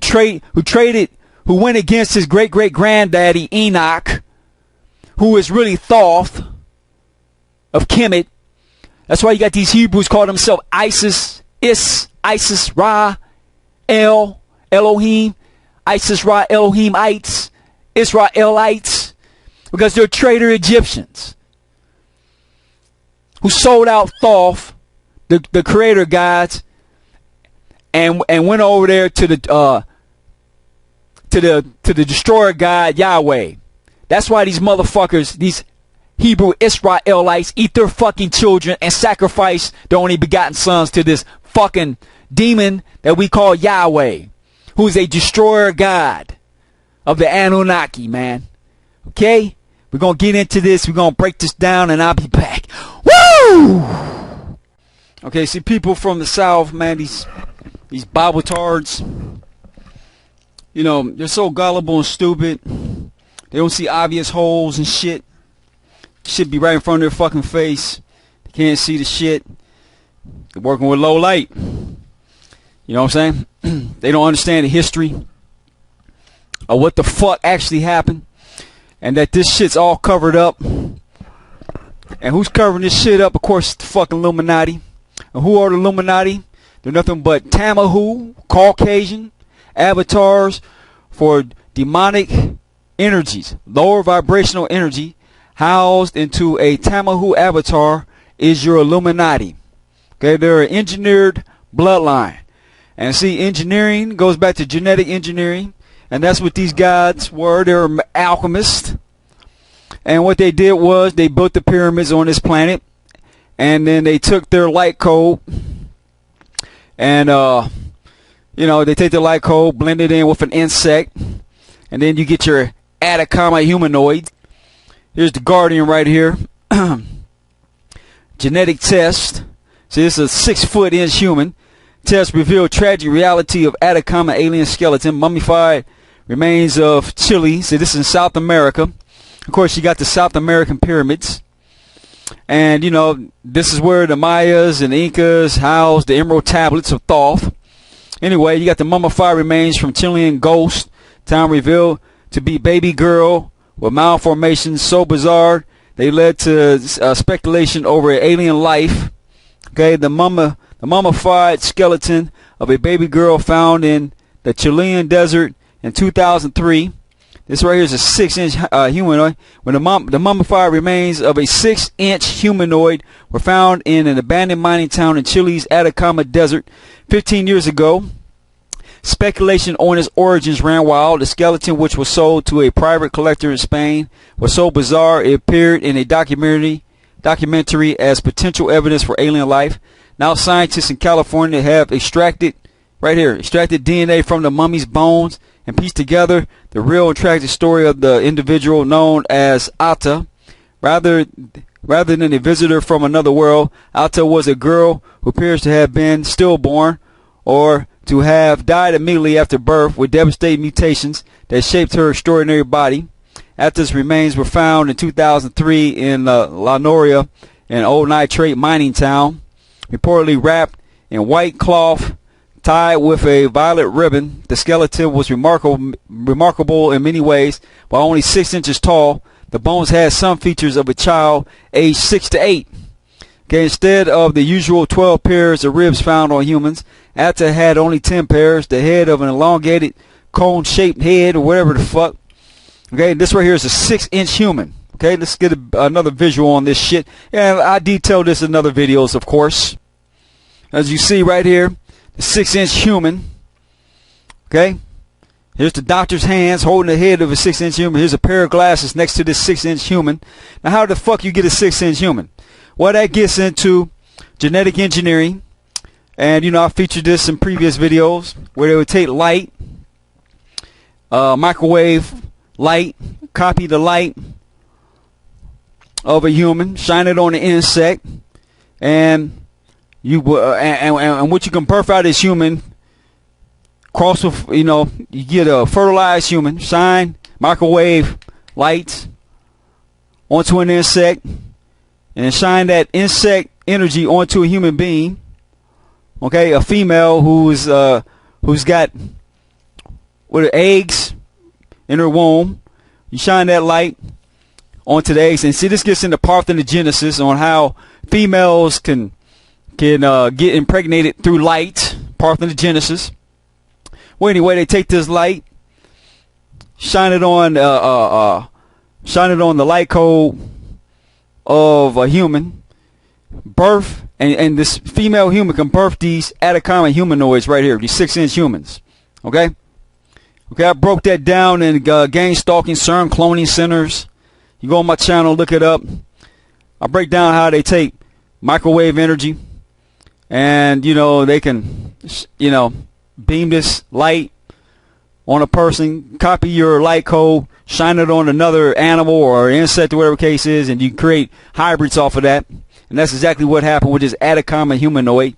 went against his great granddaddy Enoch, who is really Thoth of Kemet. That's why you got these Hebrews call themselves Isis, Ra, Elohim, Isis, Ra, Elohimites, Israelites, because they're traitor Egyptians who sold out Thoth, the creator gods, and went over there to the destroyer god Yahweh. That's why these motherfuckers, these Hebrew Israelites, eat their fucking children and sacrifice their only begotten sons to this fucking demon that we call Yahweh, who is a destroyer god of the Anunnaki, man. Okay? We're going to get into this. We're going to break this down, and I'll be back. Woo! Okay, see, people from the South, man, these Bible tards, you know, they're so gullible and stupid. They don't see obvious holes and shit. Shit be right in front of their fucking face. They can't see the shit. They're working with low light. You know what I'm saying? They don't understand the history of what the fuck actually happened. And that this shit's all covered up. And who's covering this shit up? Of course, the fucking Illuminati. And who are the Illuminati? They're nothing but Tamahu, Caucasian, avatars for demonic energies. Lower vibrational energy housed into a Tamahu avatar is your Illuminati. Okay, they're an engineered bloodline. And see, engineering goes back to genetic engineering. And that's what these gods were. They were alchemists. And what they did was they built the pyramids on this planet. And then they took their light code. And, you know, they take the light code, blend it in with an insect. And then you get your Atacama humanoid. Here's the Guardian right here. Genetic test. See, this is a 6-foot-inch human. Test revealed tragic reality of Atacama alien skeleton, mummified remains of Chile. See, this is in South America. Of course, you got the South American pyramids. And, you know, this is where the Mayas and the Incas housed the emerald tablets of Thoth. Anyway, you got the mummified remains from Chilean ghost town revealed to be baby girl with malformations so bizarre they led to speculation over alien life. Okay, the mummified skeleton of a baby girl found in the Chilean desert in 2003. This right here is a 6-inch humanoid. When the mummified remains of a 6-inch humanoid were found in an abandoned mining town in Chile's Atacama Desert 15 years ago. Speculation on its origins ran wild. The skeleton, which was sold to a private collector in Spain, was so bizarre it appeared in a documentary as potential evidence for alien life. Now scientists in California have extracted DNA from the mummy's bones and pieced together the real and tragic story of the individual known as Ata. Rather than a visitor from another world, Ata was a girl who appears to have been stillborn or to have died immediately after birth with devastating mutations that shaped her extraordinary body. Ata's remains were found in 2003 in La Noria, an old nitrate mining town, reportedly wrapped in white cloth tied with a violet ribbon. The skeleton was remarkable in many ways. While only 6 inches tall, the bones had some features of a child aged 6 to 8. Okay, instead of the usual 12 pairs of ribs found on humans, Ata had only 10 pairs, the head of an elongated cone-shaped head or whatever the fuck. Okay, this right here is a 6-inch human. Okay, let's get another visual on this shit. And I detailed this in other videos, of course. As you see right here, the 6-inch human. Okay, here's the doctor's hands holding the head of a 6-inch human. Here's a pair of glasses next to this 6-inch human. Now, how the fuck you get a 6-inch human? Well, that gets into genetic engineering. And, you know, I featured this in previous videos where they would take light, microwave light, copy the light, of a human, shine it on the insect, and and what you can birth out is human. Cross with, you get a fertilized human, shine microwave light onto an insect, and shine that insect energy onto a human being. Okay, a female who's got with eggs in her womb. You shine that light onto the eggs, and see, this gets into parthenogenesis on how females can get impregnated through light, parthenogenesis. Well, anyway, they take this light, shine it on the light code of a human, birth, and this female human can birth these Atacama humanoids right here, these 6-inch humans. Okay, I broke that down in gang stalking, CERN cloning centers. You go on my channel, look it up. I break down how they take microwave energy, and they can beam this light on a person, copy your light code, shine it on another animal or insect or whatever the case is, and you create hybrids off of that. And that's exactly what happened with this Atacama humanoid,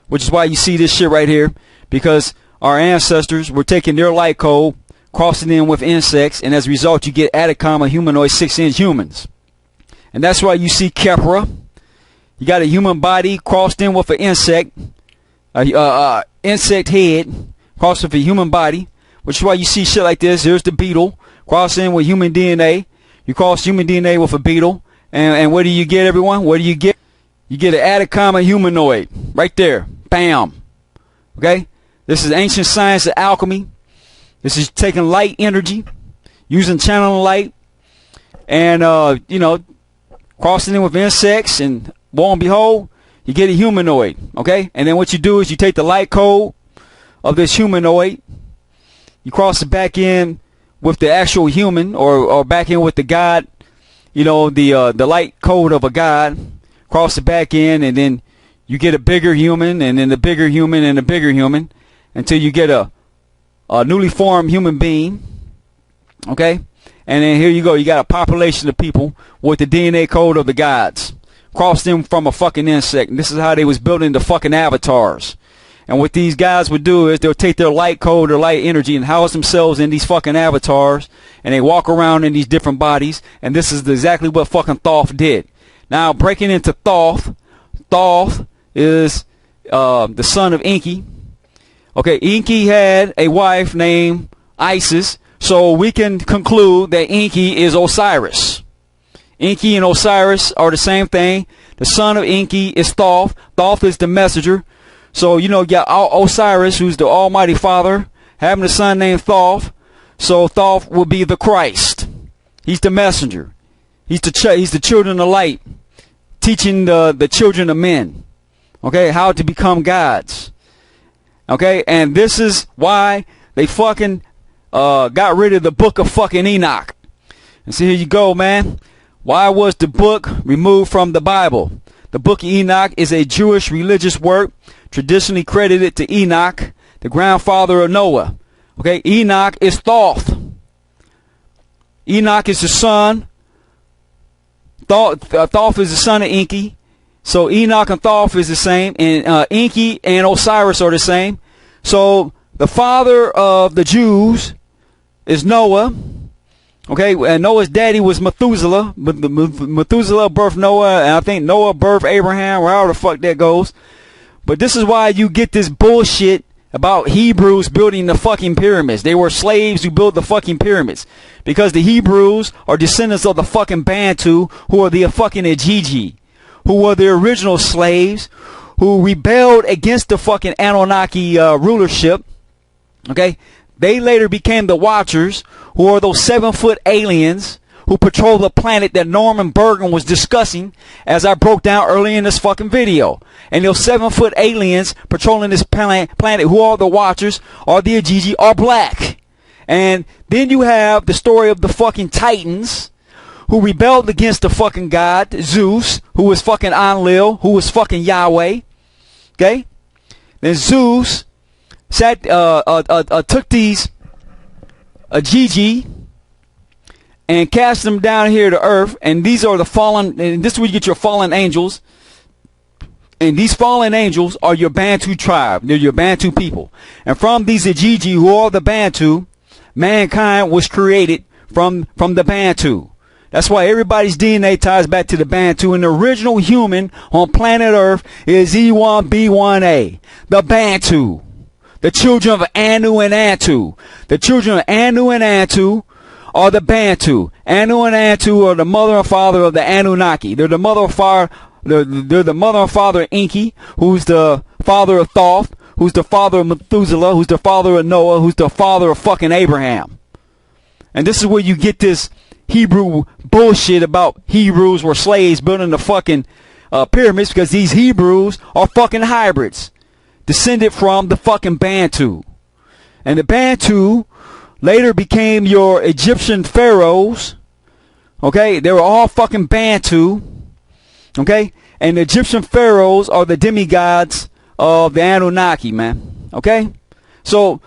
which is why you see this shit right here, because our ancestors were taking their light code, crossing in with insects, and as a result you get Atacama humanoid 6-inch humans. And that's why you see Kepra. You got a human body crossed in with an insect, insect head crossed with a human body, which is why you see shit like this. Here's the beetle cross in with human DNA. You cross human DNA with a beetle, and what do you get, everyone? What do you get? You get an Atacama humanoid right there. Bam. Okay? This is ancient science of alchemy. This is taking light energy, using channeling light, and crossing in with insects, and lo and behold, you get a humanoid. Okay? And then what you do is you take the light code of this humanoid, you cross it back in with the actual human, or back in with the god, the light code of a god, cross it back in, and then you get a bigger human, and then the bigger human, and a bigger human, until you get a newly formed human being. Okay? And then here you go, you got a population of people with the DNA code of the gods, crossed them from a fucking insect. And this is how they was building the fucking avatars. And what these guys would do is they'll take their light code or light energy and house themselves in these fucking avatars, and they walk around in these different bodies. And this is exactly what fucking Thoth did. Now, breaking into Thoth. Thoth is the son of Enki. Okay, Enki had a wife named Isis, so we can conclude that Enki is Osiris. Enki and Osiris are the same thing. The son of Enki is Thoth. Thoth is the messenger. So, you got Osiris, who's the Almighty Father, having a son named Thoth. So Thoth will be the Christ. He's the messenger. He's the children of light, teaching the children of men, okay, how to become gods. Okay, and this is why they fucking got rid of the book of fucking Enoch. And so here you go, man. Why was the book removed from the Bible? The book of Enoch is a Jewish religious work traditionally credited to Enoch, the grandfather of Noah. Okay, Enoch is Thoth. Enoch is the son. Thoth is the son of Enki. So Enoch and Thoth is the same, and Enki and Osiris are the same. So the father of the Jews is Noah. Okay, and Noah's daddy was Methuselah. Methuselah birthed Noah, and I think Noah birthed Abraham, or however the fuck that goes. But this is why you get this bullshit about Hebrews building the fucking pyramids. They were slaves who built the fucking pyramids. Because the Hebrews are descendants of the fucking Bantu, who are the fucking Ajiji, who were the original slaves, who rebelled against the fucking Anunnaki rulership. Okay? They later became the Watchers, who are those 7-foot aliens who patrol the planet that Norman Bergen was discussing, as I broke down earlier in this fucking video. And those 7-foot aliens patrolling this planet, who are the Watchers, are the Ajiji, are black. And then you have the story of the fucking Titans, who rebelled against the fucking god Zeus, who was fucking Enlil, who was fucking Yahweh. Okay? Then Zeus took these Ajiji and cast them down here to earth. And these are the fallen, and this is where you get your fallen angels. And these fallen angels are your Bantu tribe. They're your Bantu people. And from these Ajiji, who are the Bantu, mankind was created from the Bantu. That's why everybody's DNA ties back to the Bantu. And the original human on planet Earth is E1B1A, the Bantu. The children of Anu and Antu. The children of Anu and Antu are the Bantu. Anu and Antu are the mother and father of the Anunnaki. They're the mother and father. They're the mother and father of Enki, who's the father of Thoth, who's the father of Methuselah, who's the father of Noah, who's the father of fucking Abraham. And this is where you get this Hebrew bullshit about Hebrews were slaves building the fucking pyramids, because these Hebrews are fucking hybrids, descended from the fucking Bantu. And the Bantu later became your Egyptian pharaohs. Okay, they were all fucking Bantu. Okay, and the Egyptian pharaohs are the demigods of the Anunnaki, man. Okay, so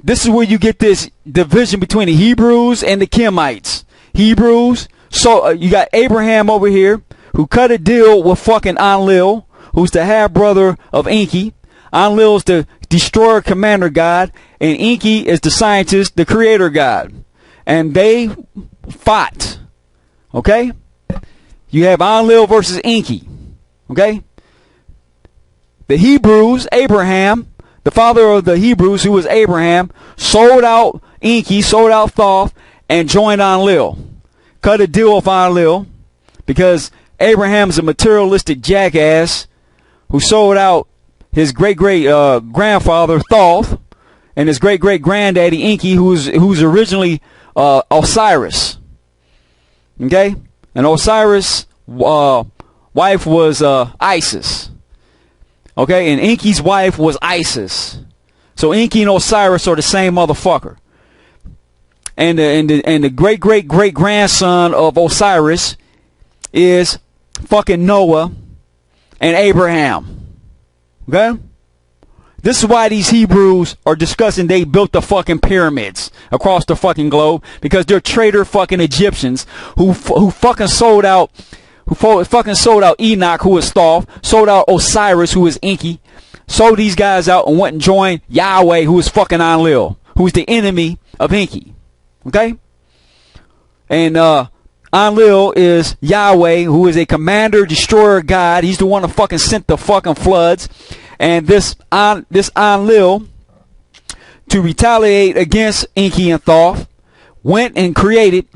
this is where you get this division between the Hebrews and the Kemites. Hebrews, so you got Abraham over here, who cut a deal with fucking Enlil, who's the half brother of Enki. Enlil's the destroyer commander god, and Enki is the scientist, the creator god. And they fought. Okay? You have Enlil versus Enki. Okay? The Hebrews, Abraham, the father of the Hebrews, who was Abraham, sold out Enki, sold out Thoth, and joined Enlil. Cut a deal with Enlil, because Abraham's a materialistic jackass who sold out his great-great-grandfather Thoth and his great-great-granddaddy Enki, who's originally Osiris. Okay? And Osiris' wife was Isis. Okay? And Enki's wife was Isis. So Enki and Osiris are the same motherfucker. And the great-great-great-grandson of Osiris is fucking Noah and Abraham. Okay? This is why these Hebrews are discussing they built the fucking pyramids across the fucking globe, because they're traitor fucking Egyptians who fucking sold out Enoch, who was Thoth, sold out Osiris, who is Enki, sold these guys out and went and joined Yahweh, who is fucking Enlil, who is the enemy of Enki. Okay? And Enlil is Yahweh, who is a commander, destroyer god. He's the one who fucking sent the fucking floods. And this Enlil, to retaliate against Enki and Thoth, went and created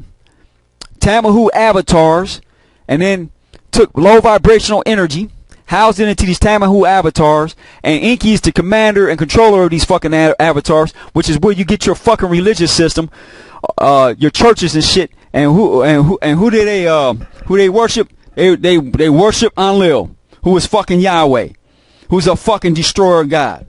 Tamahu avatars, and then took low vibrational energy, housed it into these Tamahu avatars, and Enki is the commander and controller of these fucking avatars, which is where you get your fucking religious system, your churches and shit. And who do they worship? They worship Enlil, who is fucking Yahweh, who's a fucking destroyer god.